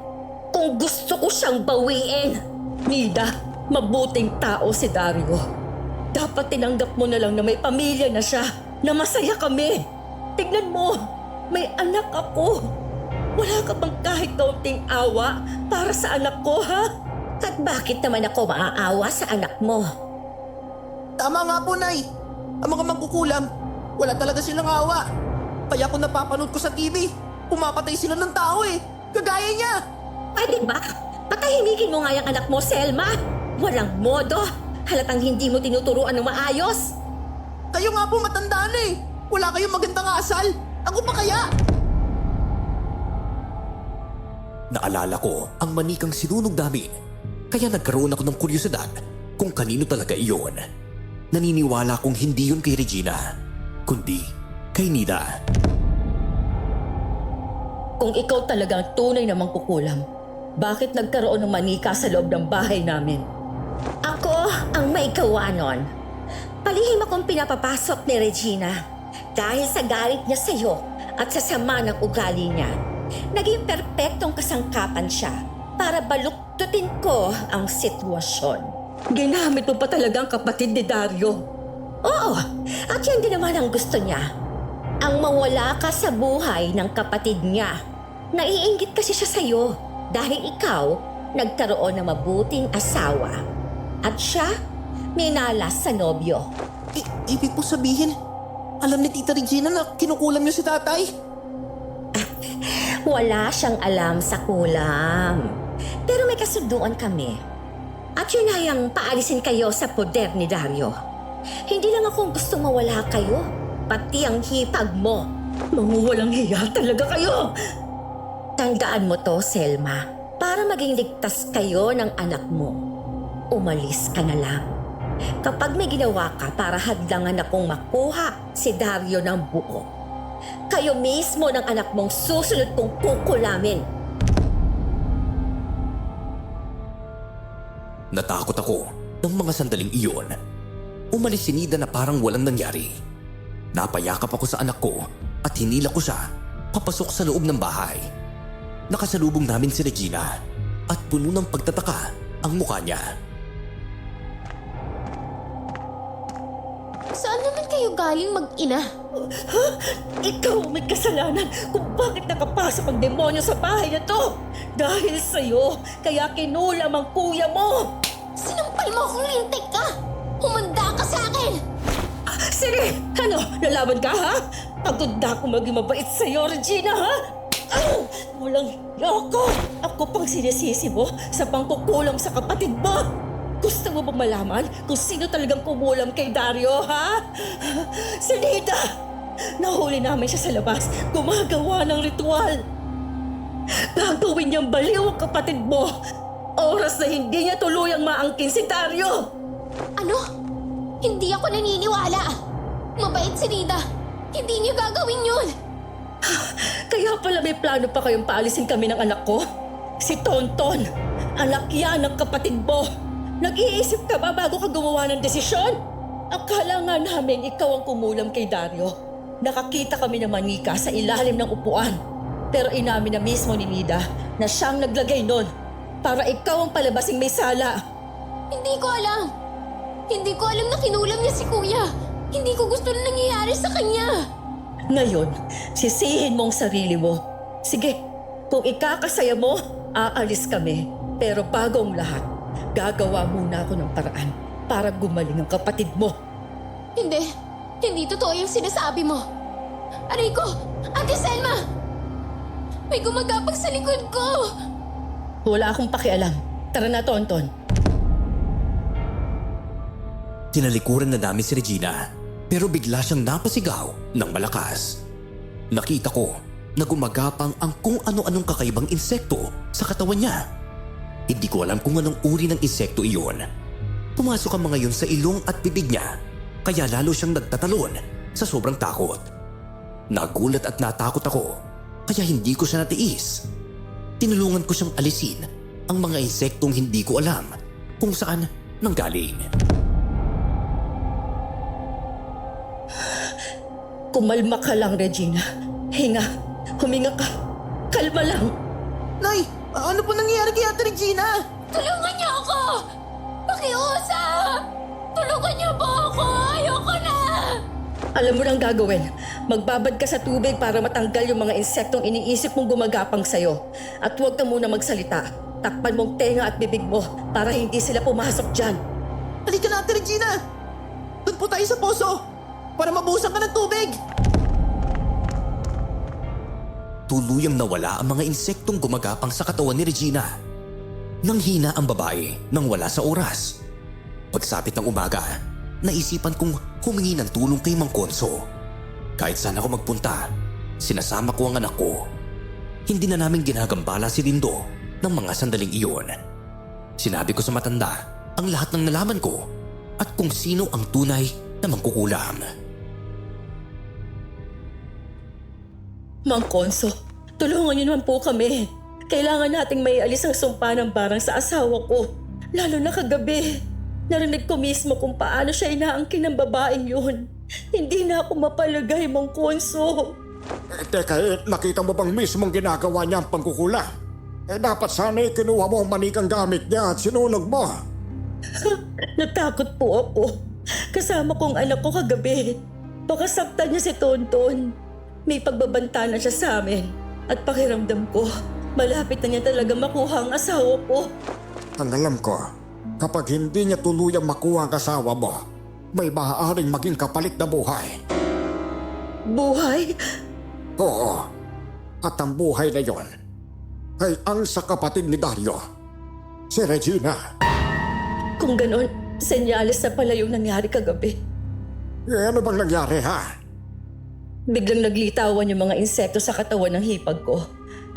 kung gusto ko siyang bawiin. Nida, mabuting tao si Dario. Dapat tinanggap mo na lang na may pamilya na siya, na masaya kami. Tignan mo, may anak ako. Wala ka bang kahit kaunting awa para sa anak ko, ha? At bakit naman ako maaawa sa anak mo? Tama nga po, Nay. Ang mga mangkukulam, wala talaga silang awa. Kaya kung napapanood ko sa TV, pumapatay sila ng tao eh. Kagaya niya. Pwede ba? Patahimikin mo nga yung anak mo, Selma. Walang modo. Halatang hindi mo tinuturuan ng maayos. Kayo nga po matanda na eh. Wala kayong magandang asal. Ako pa kaya? Naalala ko ang manikang sinunog namin, kaya nagkaroon ako ng kuryosidad kung kanino talaga iyon. Naniniwala kong hindi yun kay Regina, kundi kay Nida. Kung ikaw talagang tunay na mangkukulam, bakit nagkaroon ng manika sa loob ng bahay namin? Ako ang may gawa nun. Palihim akong pinapapasok ni Regina dahil sa galit niya sa'yo at sa sama ng ugali niya. Naging perpektong kasangkapan siya para baluktutin ko ang sitwasyon. Ginamit mo pa talaga ang kapatid ni Dario. Oo, at yan din naman ang gusto niya. Ang mawala ka sa buhay ng kapatid niya. Naiinggit kasi siya sa'yo dahil ikaw nagkaroon ng mabuting asawa. At siya, minalas sa nobyo. Ibig po sabihin, alam ni Tita Regina na kinukulam niyo si tatay? Wala siyang alam sa kulam. Pero may kasunduan kami. At yun ay ang paalisin kayo sa poder ni Dario. Hindi lang akong gusto mawala kayo, pati ang hipag mo. Manguwalang hiya talaga kayo! Tandaan mo to, Selma. Para maging ligtas kayo ng anak mo, umalis ka na lang. Kapag may ginawa ka para hadlangan akong makuha si Dario ng buo, kayo mismo ng anak mong susunod kong kukulamin. Natakot ako ng mga sandaling iyon. Umalis si Nida na parang walang nangyari. Napayakap ako sa anak ko at hinila ko siya papasok sa loob ng bahay. Nakasalubong namin si Regina at puno ng pagtataka ang mukha niya. Saan naman kayo galing mag-ina? Ikaw may kasalanan kung bakit nakapasok ang demonyo sa bahay na to! Dahil sa'yo, kaya kinulam ang kuya mo! Sinampal mo akong lintik ka! Humanda ka sa akin! Sige! Ano? Lalaban ka, ha? Pagod na ako maging mabait sa'yo, Regina, ha? Walang loko! Ako pang sinisisi mo sa pangkukulam sa kapatid mo! Gusto mo bang malaman kung sino talagang kumulam kay Dario, ha? Si Nida! Nahuli namin siya sa labas, gumagawa ng ritual. Gagawin niyang baliw ang kapatid mo. Oras na hindi niya tuluyang maangkin si Dario. Ano? Hindi ako naniniwala. Mabait si Nida. Hindi niyo gagawin yun. Kaya pala may plano pa kayong paalisin kami ng anak ko? Si Tonton, anak yan ng kapatid mo. Nag-iisip ka ba bago ka gumawa ng desisyon? Akala nga namin ikaw ang kumulam kay Dario. Nakakita kami ng manika sa ilalim ng upuan. Pero inamin na mismo ni Nida na siyang naglagay nun para ikaw ang palabasing may sala. Hindi ko alam. Hindi ko alam na kinulam niya si Kuya. Hindi ko gusto na nangyayari sa kanya. Ngayon, sisihin mo ang sarili mo. Sige, kung ikakasaya mo, aalis kami. Pero bago ang lahat, gagawa muna ako ng paraan para gumaling ang kapatid mo. Hindi. Hindi totoo yung sinasabi mo. Aray ko! Ate Selma! May gumagapag sa likod ko! Wala akong pakialam. Tara na, Tonton. Tinalikuran na namin si Regina, pero bigla siyang napasigaw ng malakas. Nakita ko na gumagapang ang kung ano-anong kakaibang insekto sa katawan niya. Hindi ko alam kung anong uri ng insekto iyon. Pumasok ang mga yun sa ilong at bibig niya, kaya lalo siyang nagtatalon sa sobrang takot. Nagulat at natakot ako, kaya hindi ko siya natiis. Tinulungan ko siyang alisin ang mga insektong hindi ko alam kung saan nanggaling. Kumalma ka lang, Regina. Hinga. Huminga ka. Kalma lang. Nay, ano po nangyayari kay Ate Regina? Tulungan niyo ako! Pakiusap! Tulungan niyo po ako! Ayoko na! Alam mo nang gagawin. Magbabad ka sa tubig para matanggal yung mga insektong iniisip mong gumagapang sa'yo. At huwag ka muna magsalita. Takpan mong tenga at bibig mo para hindi sila pumasok dyan. Halika na, Ate Regina! Doon po tayo sa poso para mabuhusan ka ng tubig! Tuluyang nawala ang mga insektong gumagapang sa katawan ni Regina. Nanghina ang babae nang wala sa oras. Pagsapit ng umaga, naisipan kong humingi ng tulong kay Mang Konso. Kahit saan ako magpunta, sinasama ko ang anak ko. Hindi na namin ginagambala si Lindo ng mga sandaling iyon. Sinabi ko sa matanda ang lahat ng nalaman ko at kung sino ang tunay na mangkukulam. Mang Konso, tulungan niyo naman po kami. Kailangan nating may alis ang sumpa ng barang sa asawa ko. Lalo na kagabi. Narinig ko mismo kung paano siya inaangkin ng babaeng yun. Hindi na ako mapalagay, Mang Konso. Teka, nakita mo bang mismong ginagawa niya ang pangkukulam? Dapat sana kinuha mo ang manikang gamit niya at sinunog mo. Natakot po ako. Kasama kong anak ko kagabi. Baka saktan niya si Tonton. May pagbabanta na siya sa amin. At pakiramdam ko, malapit na niya talaga makuha ang asawa ko. Ang alam ko, kapag hindi niya tuluyang makuha ang asawa mo, may maaaring maging kapalit na buhay. Buhay? Oo, at ang buhay na yon ay ang sa kapatid ni Dario, si Regina. Kung ganon, senyales na pala yung nangyari kagabi. Ano bang nangyari ha? Biglang naglitawan yung mga insekto sa katawan ng hipag ko.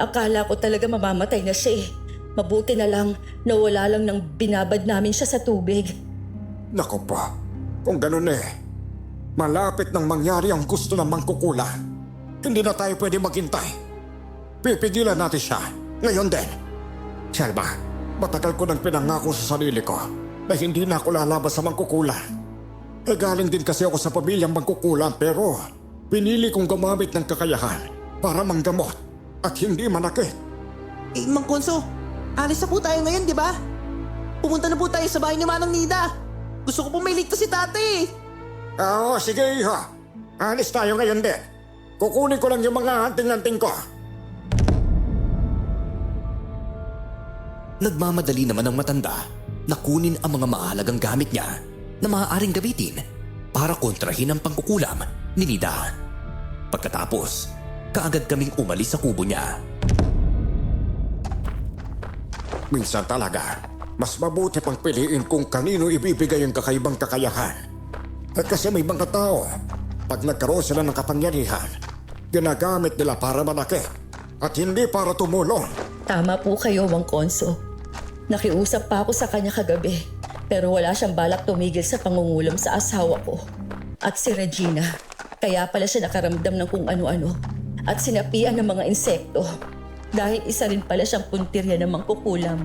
Akala ko talaga mamamatay na siya eh. Mabuti na lang, nawala lang nang binabad namin siya sa tubig. Naku po, kung ganun malapit nang mangyari ang gusto ng mangkukula. Hindi na tayo pwede maghintay. Pipigilan natin siya, ngayon din. Selma, matagal ko nang pinangako sa sarili ko na hindi na ako lalabas sa mangkukula. Galing din kasi ako sa pamilyang mangkukula pero pinili kong gumamit ng kakayahan para manggamot at hindi manakit. Mang Konso, alis na po tayo ngayon, di ba? Pumunta na po tayo sa bahay ni Manang Nida. Gusto ko po may ligtas si tate. Oo, sige iho. Alis tayo ngayon din. Kukunin ko lang yung mga anting-anting ko. Nagmamadali naman ang matanda na kunin ang mga mahalagang gamit niya na maaaring gamitin para kontrahin ang pangkukulam ni Nida. Pagkatapos, kaagad kaming umalis sa kubo niya. Minsan talaga, mas mabuti pang piliin kung kanino ibibigay ang kakaibang kakayahan. At kasi may mga tao, pag nagkaroon sila ng kapangyarihan, ginagamit nila para manakit at hindi para tumulong. Tama po kayo, Mang Konso. Nakiusap pa ako sa kanya kagabi, pero wala siyang balak tumigil sa pangungulam sa asawa ko. At si Regina, kaya pala siya nakaramdam ng kung ano-ano at sinapian ng mga insekto. Dahil isa rin pala siyang puntirya ng mangkukulam.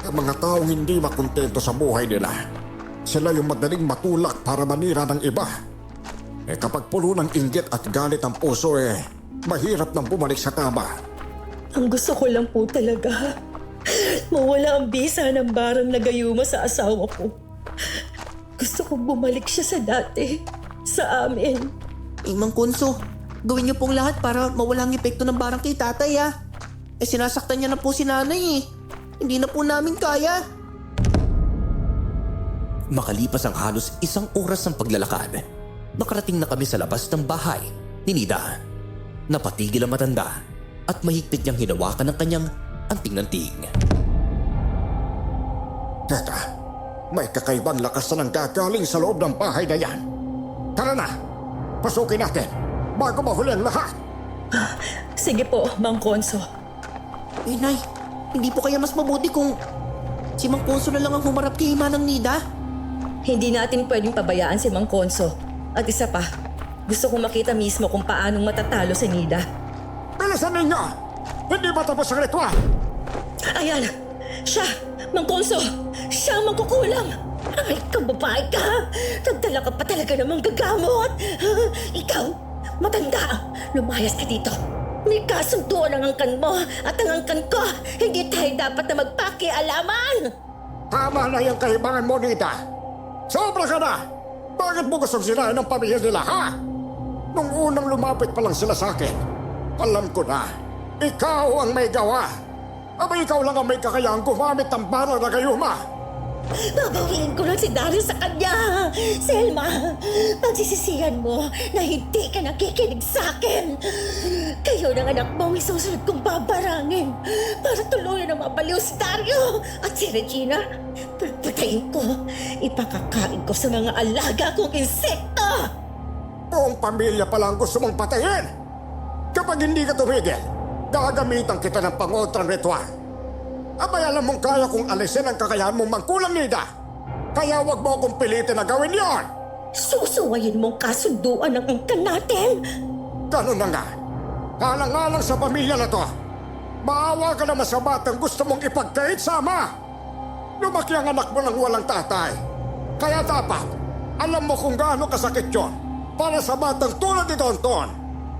Ang mga taong hindi makontento sa buhay nila, sila yung madaling matulak para manira ng iba. Kapag pulo ng inggit at galit ang puso mahirap nang bumalik sa tama. Ang gusto ko lang po talaga, mawala ang bisa ng barang na gayuma sa asawa ko. Gusto kong bumalik siya sa dati, sa amin. Mang Konso, gawin niyo pong lahat para mawala ang epekto ng barang kay tatay sinasaktan niya na po si nanay Hindi na po namin kaya. Makalipas ang halos 1 oras ng paglalakad, nakarating na kami sa labas ng bahay ni Nida. Napatigil ang matanda at mahigpit niyang hinawakan ng kanyang anting-anting. Teka, may kakaibang lakas na nanggagaling sa loob ng bahay na yan. Tara na, pasukin natin bago mahuli ang lahat. Sige po, Mang Konso. Nay, hindi po kaya mas mabuti kung si Mang Konso na lang ang humarap kay Manang Nida? Hindi natin pwedeng pabayaan si Mang Konso. At isa pa, gusto kong makita mismo kung paanong matatalo si Nida. Bilisan ninyo! Hindi ba tapos ang ritual? Ayan! Siya! Mang Konso! Siya ang mangkukulam! Ay, kababae ka! Nagdala ka pa talaga namang gagamot! Ikaw, matanda! Lumayas ka dito! May kasunduan ang angkan mo at ang angkan ko! Hindi tayo dapat na magpakialaman! Tama na yung kaibangan mo, Nida! Sobra ka na! Bakit mo gustong sirain ang pamilya nila, ha? Nung unang lumapit pa lang sila sa akin, alam ko na, ikaw ang may gawa. Aba ikaw lang ang may kakayahang gumamit ng barang na gayuma. Babawiin ko lang si Dario sa kanya! Selma, pagsisisihan mo na hindi ka nakikinig sa akin! Kayo ng anak mo ang isusunod kong babarangin para tuluyan na mabaliw si Dario! At si Regina, pagpatayin ko, ipakakain ko sa mga alaga kong insekto! Buong pamilya pala ang gusto mong patayin. Kapag hindi ka tumigil, Gagamitan kita ng pangotrang ritual. Abay, alam mong kaya kong alisin ang kakayahan mong mangkulam, Nida. Kaya wag mo akong pilitin na gawin yon. Susuwayin mong kasunduan ng angkan natin. Ganun na nga. Alang-alang sa pamilya na to. Maawa ka naman sa batang gusto mong ipagkait sa ama. Lumaki ang anak mo ng walang tatay. Kaya dapat, alam mo kung gaano kasakit yon para sa batang tulad ni Tonton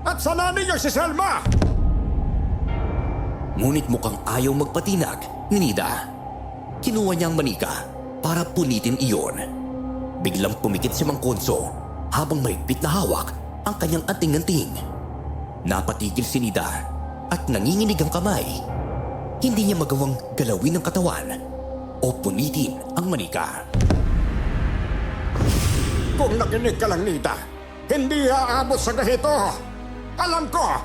at sa nanay niya si Selma. Ngunit mukhang ayaw magpatinag ni Nida. Kinuha niya ang manika para punitin iyon. Biglang pumikit si Mang Konso habang mahigpit na hawak ang kanyang anting-anting. Napatigil si Nida at nanginginig ang kamay. Hindi niya magawang galawin ang katawan o punitin ang manika. Kung nakinig ka lang, Nida, hindi aabot sa ganito. Alam ko,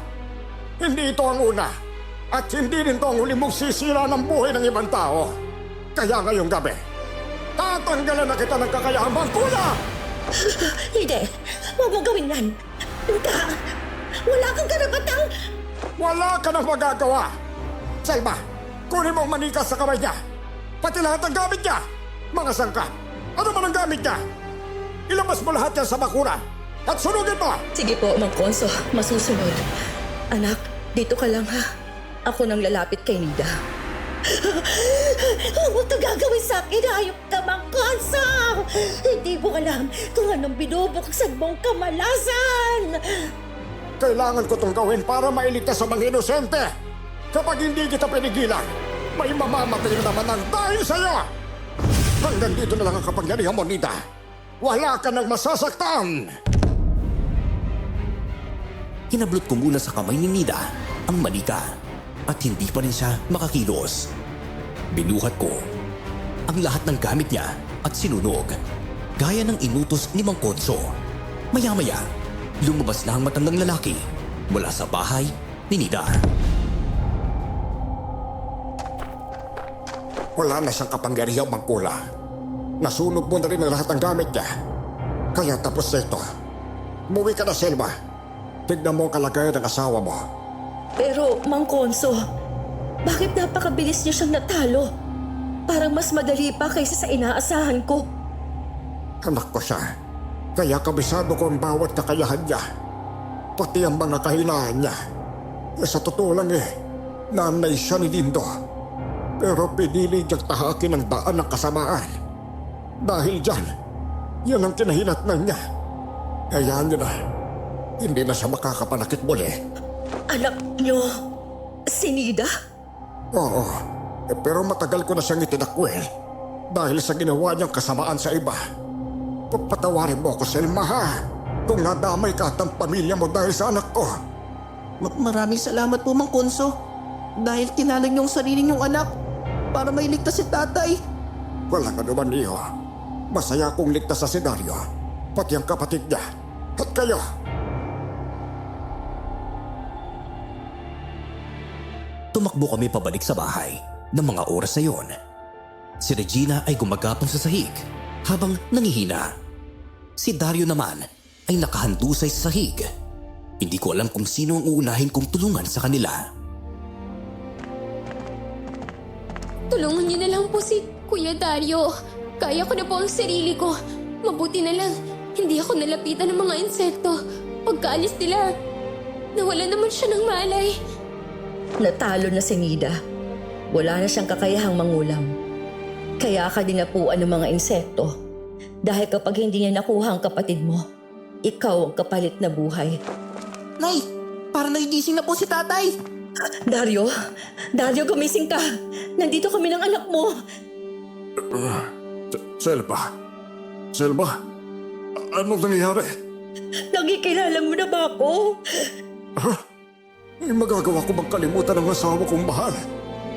hindi ito ang una. At hindi rin ito ang huli mong sisira ng buhay ng ibang tao. Kaya ngayong gabi, tatanggalan na kita ng kakayahang mangkula! Hindi, huwag mong gawin yan. Wala kang karapatang... Wala ka nang magagawa! Selma, kunin mo ang manika sa kamay niya. Pati lahat ng gamit niya. Mga sangkap, ano man ang gamit niya? Ilabas mo lahat yan sa bakuran at sunugin mo! Sige po, Mang Konso, masusunod. Anak, dito ka lang ha. Ako nang lalapit kay Nida. Huwag mo ito gagawin sa akin, hayop ka, Mang Konso! Hindi mo alam kung anong binubuksan mong kamalasan! Kailangan ko itong gawin para mailigtas sa mga inosente. Kapag hindi kita pinigilan, may mamamatay naman ang dahil sa'yo! Hanggang dito na lang ang kapangyarihan mo, Nida. Wala ka nang masasaktan! Hinablot ko muna sa kamay ni Nida ang manika at hindi pa rin siya makakilos. Binuhat ko ang lahat ng gamit niya at sinunog, gaya ng inutos ni Mang Konso. Maya-maya, lumabas na ang matandang lalaki mula sa bahay ni Nida. Wala na siyang kapangyarihang mangkula. Nasunog mo na rin ang lahat ng gamit niya. Kaya tapos na ito. Umuwi ka na, Selma. Tignan mo ang kalagayan ng asawa mo. Pero, Mang Konso, bakit napakabilis niya siyang natalo? Parang mas madali pa kaysa sa inaasahan ko. Anak ko siya. Kaya kabisado ko ang bawat kakayahan niya. Pati ang mga kahinaan niya. Sa totoo lang nanay siya ni Dindo. Pero pinili niyang tahakin ang daan ng kasamaan. Dahil dyan, yan ang kinahinatnan niya. Hayaan niyo na. Hindi na siya makakapanakit muli. Anak niyo, si Nida? Oo, pero matagal ko na siyang itinakwil. Dahil sa ginawa niyang kasamaan sa iba. Patawarin mo ako, Selma, ha? Kung nadamay ka at ang pamilya mo dahil sa anak ko. Maraming salamat po, Mang Konso. Dahil tinalag niyong sarili niyong anak para mailigtas si tatay. Walang anuman, Leo. Masaya kong ligtas sa si Dario, pati ang kapatid niya, at kayo. Tumakbo kami pabalik sa bahay ng mga oras na yon. Si Regina ay gumagapang sa sahig habang nangihina. Si Dario naman ay nakahandusay sa sahig. Hindi ko alam kung sino ang uunahin kong tulungan sa kanila. Tulungan niyo na lang po si Kuya Dario. Kaya ko na po ang sarili ko. Mabuti na lang, hindi ako nalapitan ng mga insekto. Pagkaalis nila, nawala naman siya ng malay. Natalo na si Nida. Wala na siyang kakayahang mangulam. Kaya ka dinapuan ng mga insekto. Dahil kapag hindi niya nakuha ang kapatid mo, ikaw ang kapalit na buhay. Nay, parang nagigising na po si tatay. Dario, gumising ka. Nandito kami ng anak mo. Selma, anong nangyayari? Nakikilala mo na ba ako? May magagawa ko bang kalimutan ang asawa kong mahal?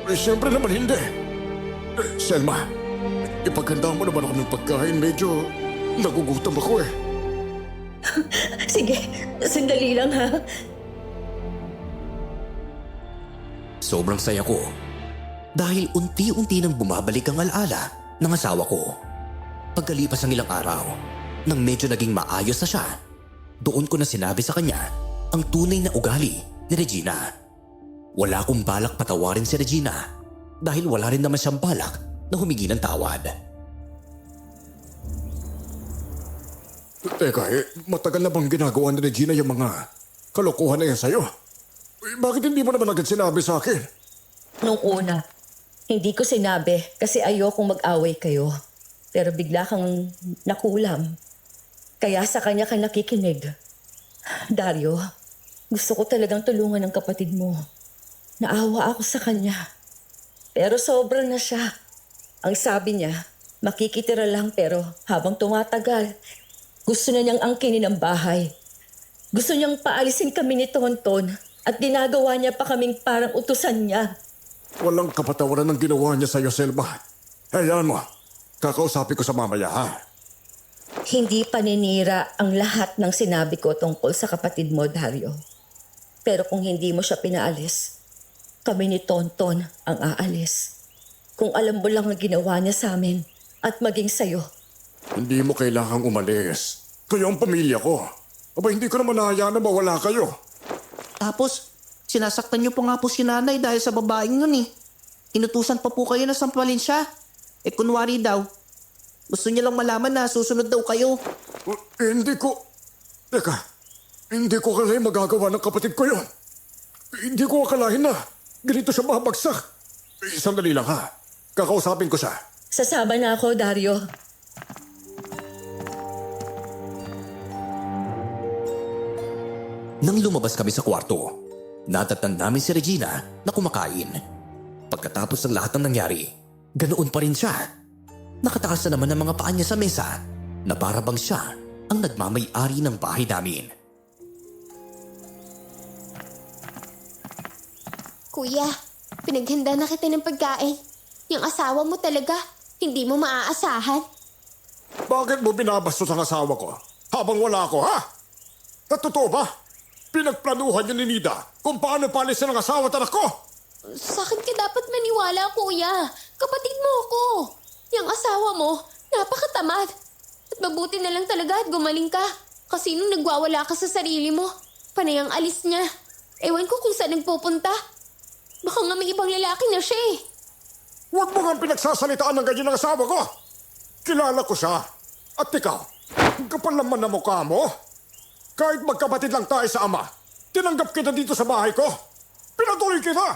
Siyempre naman hindi. Selma, ipaganda mo naman ako ng pagkain. Medyo nagugutom ako Sige, sandali lang ha. Sobrang saya ko dahil unti-unti nang bumabalik ang alaala ng asawa ko. Pagkalipas ng ilang araw, nang medyo naging maayos na siya, doon ko na sinabi sa kanya ang tunay na ugali ni Regina. Wala akong balak patawarin si Regina dahil wala rin naman siyang balak na humingi ng tawad. Teka, matagal na bang ginagawa ni Regina yung mga kalokohan na yan sa'yo? Bakit hindi mo naman agad sinabi sa akin? Nung una, hindi ko sinabi kasi ayokong mag-away kayo. Pero bigla kang nakulam. Kaya sa kanya ka nakikinig. Dario, gusto ko talagang tulungan ng kapatid mo. Naawa ako sa kanya. Pero sobra na siya. Ang sabi niya, makikitira lang pero habang tumatagal, gusto na niyang angkinin ang bahay. Gusto niyang paalisin kami ni Tonton at ginagawa niya pa kaming parang utusan niya. Walang kapatawaran ng ginawa niya sa'yo, Selma. Hayaan mo. Kakausapin ko sa mamaya, ha? Hindi paninira ang lahat ng sinabi ko tungkol sa kapatid mo, Dario. Pero kung hindi mo siya pinaalis, kami ni Tonton ang aalis. Kung alam mo lang ang ginawa niya sa amin at maging sa'yo. Hindi mo kailangang umalis. Kayo ang pamilya ko. Aba, hindi ko naman nahayaan na mawala kayo. Tapos, sinasaktan niyo po nga po si nanay dahil sa babaeng yun eh. Inutusan pa po kayo na sampalin siya. Kunwari daw, gusto niya lang malaman na susunod daw kayo. Hindi ko... Teka, hindi ko akalain magagawa ng kapatid ko yun. Hindi ko akalain na ganito siya mabagsak. Sandali lang, ha? Kakausapin ko siya. Sasama na ako, Dario. Nang lumabas kami sa kwarto, natatnan namin si Regina na kumakain. Pagkatapos ng lahat ng nangyari, ganoon pa rin siya. Nakataas na naman ang mga paa niya sa mesa na para bang siya ang nagmamay-ari ng bahay namin. Kuya, pinaghanda na kita ng pagkain. Yung asawa mo talaga, hindi mo maaasahan. Bakit mo binabastos ang asawa ko habang wala ako, ha? At totoo ba? Pinagplanuhan niya ni Nida kung paano palisin ang asawa at anak ko. Sa akin ka dapat maniwala, kuya. Kapatid mo ako. Yung asawa mo, napakatamad. At mabuti na lang talaga at gumaling ka. Kasi nung nagwawala ka sa sarili mo, panay ang alis niya. Ewan ko kung saan nagpupunta. Baka nga may ibang lalaki na siya eh. Huwag mo nga pinagsasalitaan ng ganyan ng asawa ko. Kilala ko siya. At ikaw, ang kapal naman na mukha mo. Kahit magkapatid lang tayo sa ama, tinanggap kita dito sa bahay ko. Pinatuloy kita.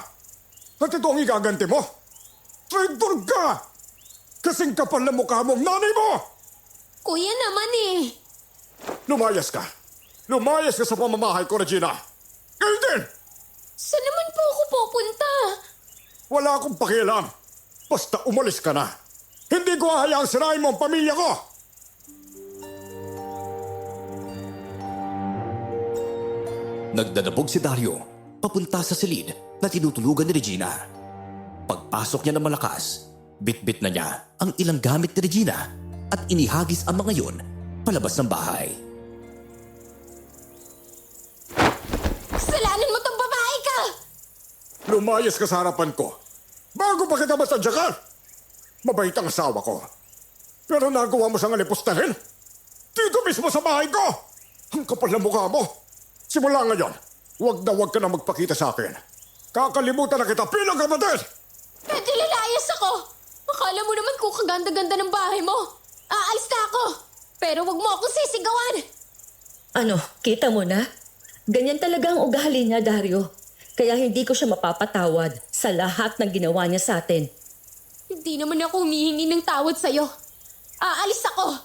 At ito ang igaganti mo. Traitor ka! Kasing kapal na mukha mo ang nanay mo! Kuya naman eh. Lumayas ka. Lumayas ka sa pamamahay ko, Regina. Kayo din! Saan naman po ako pupunta? Wala akong pakialam. Basta umalis ka na. Hindi ko hahayaang sirain mo ang pamilya ko. Nagdadabog si Dario papunta sa silid na tinutulugan ni Regina. Pagpasok niya ng malakas, bitbit na niya ang ilang gamit ni Regina at inihagis ang mga yun palabas ng bahay. Kasalanan mo tong babae ka! Lumayas ka sa harapan ko. Bago pa kita masadyakan. Mabait ang asawa ko. Pero nagawa mo siyang alipustahin. Dito mismo sa bahay ko. Ang kapal na mukha mo. Simula ngayon, huwag ka na magpakita sa akin. Kakalimutan na kita bilang kapatid! Pwede lalayas ako! Akala mo naman kung kaganda-ganda ng bahay mo. Aalis na ako! Pero wag mo akong sisigawan! Ano, kita mo na? Ganyan talaga ang ugali niya, Dario. Kaya hindi ko siya mapapatawad sa lahat ng ginawa niya sa atin. Hindi naman ako humihingi ng tawad sa'yo. Aalis ako!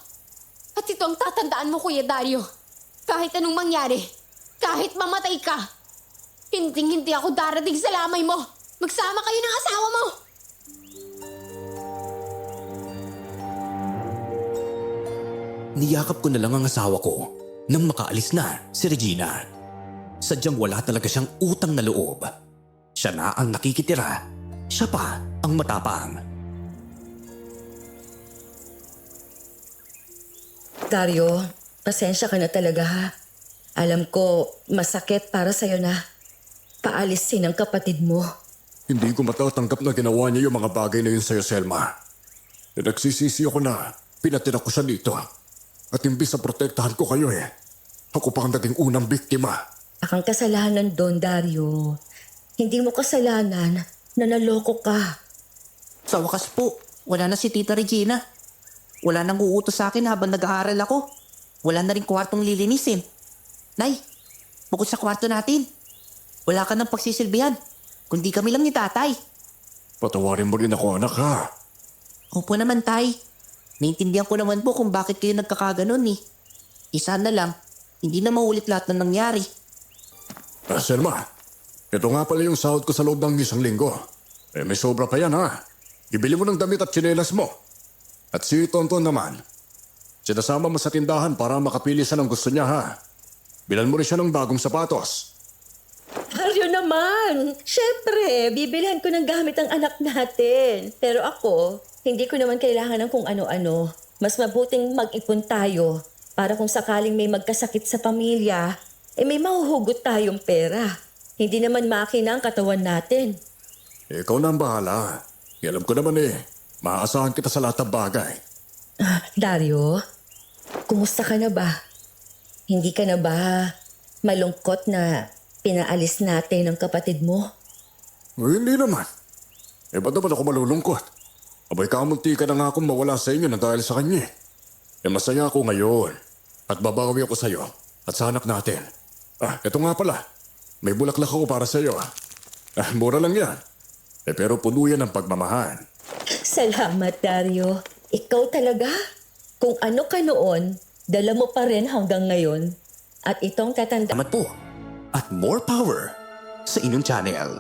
At ito ang tatandaan mo, Kuya Dario. Kahit anong mangyari, kahit mamatay ka, hindi ako darating sa lamay mo. Magsama kayo ng asawa mo! Niyakap ko na lang ang asawa ko nang makaalis na si Regina. Sadyang wala talaga siyang utang na loob. Siya na ang nakikitira. Siya pa ang matapang. Dario, pasensya ka na talaga ha. Alam ko, masakit para sa'yo na paalisin ang kapatid mo. Hindi ko matatanggap na ginawa niya yung mga bagay na yun sa'yo, Selma. Nagsisisi ako na pinatira ko siya dito. At imbis na protektahan ko kayo ako pa ang naging unang biktima. Akang kasalanan doon, Dario. Hindi mo kasalanan na naloko ka. Sa wakas po, wala na si Tita Regina. Wala nang uutos sa akin habang nag-aaral ako. Wala na rin kwartong lilinisin. Nay, bukod sa kwarto natin, wala ka ng pagsisilbihan, kundi kami lang ni tatay. Patawarin mo rin ako, anak, ha? Opo naman, tay. Naintindihan ko naman po kung bakit kayo nagkakaganon eh. Isa na lang, hindi na maulit lahat ng nangyari. Selma, ito nga pala yung sahod ko sa loob ng 1 linggo. May sobra pa yan, ha? Ibili mo ng damit at tsinelas mo. At si Tonton naman, sinasama mo sa tindahan para makapili siya ng gusto niya, ha? Bilan mo rin siya ng bagong sapatos. Aryo naman! Siyempre, bibilhan ko ng gamit ang anak natin. Pero ako, hindi ko naman kailangan ng kung ano-ano. Mas mabuting mag-ipon tayo para kung sakaling may magkasakit sa pamilya, may mahuhugot tayong pera. Hindi naman makina ang katawan natin. Ikaw na ang bahala. Alam ko naman maaasahan kita sa lahat ng bagay. Dario, kumusta ka na ba? Hindi ka na ba malungkot na pinaalis natin ang kapatid mo? Hindi naman. Ba't naman ako malulungkot? Abay kamunti ka na nga akong mawala sa inyo na dahil sa kanya. Masaya ako ngayon. At babawi ako sa'yo. At sa anak natin. Ito nga pala. May bulaklak ako para sa'yo. Mura lang yan. Pero puno yan ng pagmamahal. Salamat, Dario. Ikaw talaga. Kung ano ka noon, dala mo pa rin hanggang ngayon. At itong tatanda... Salamat po. At more power sa inyong channel.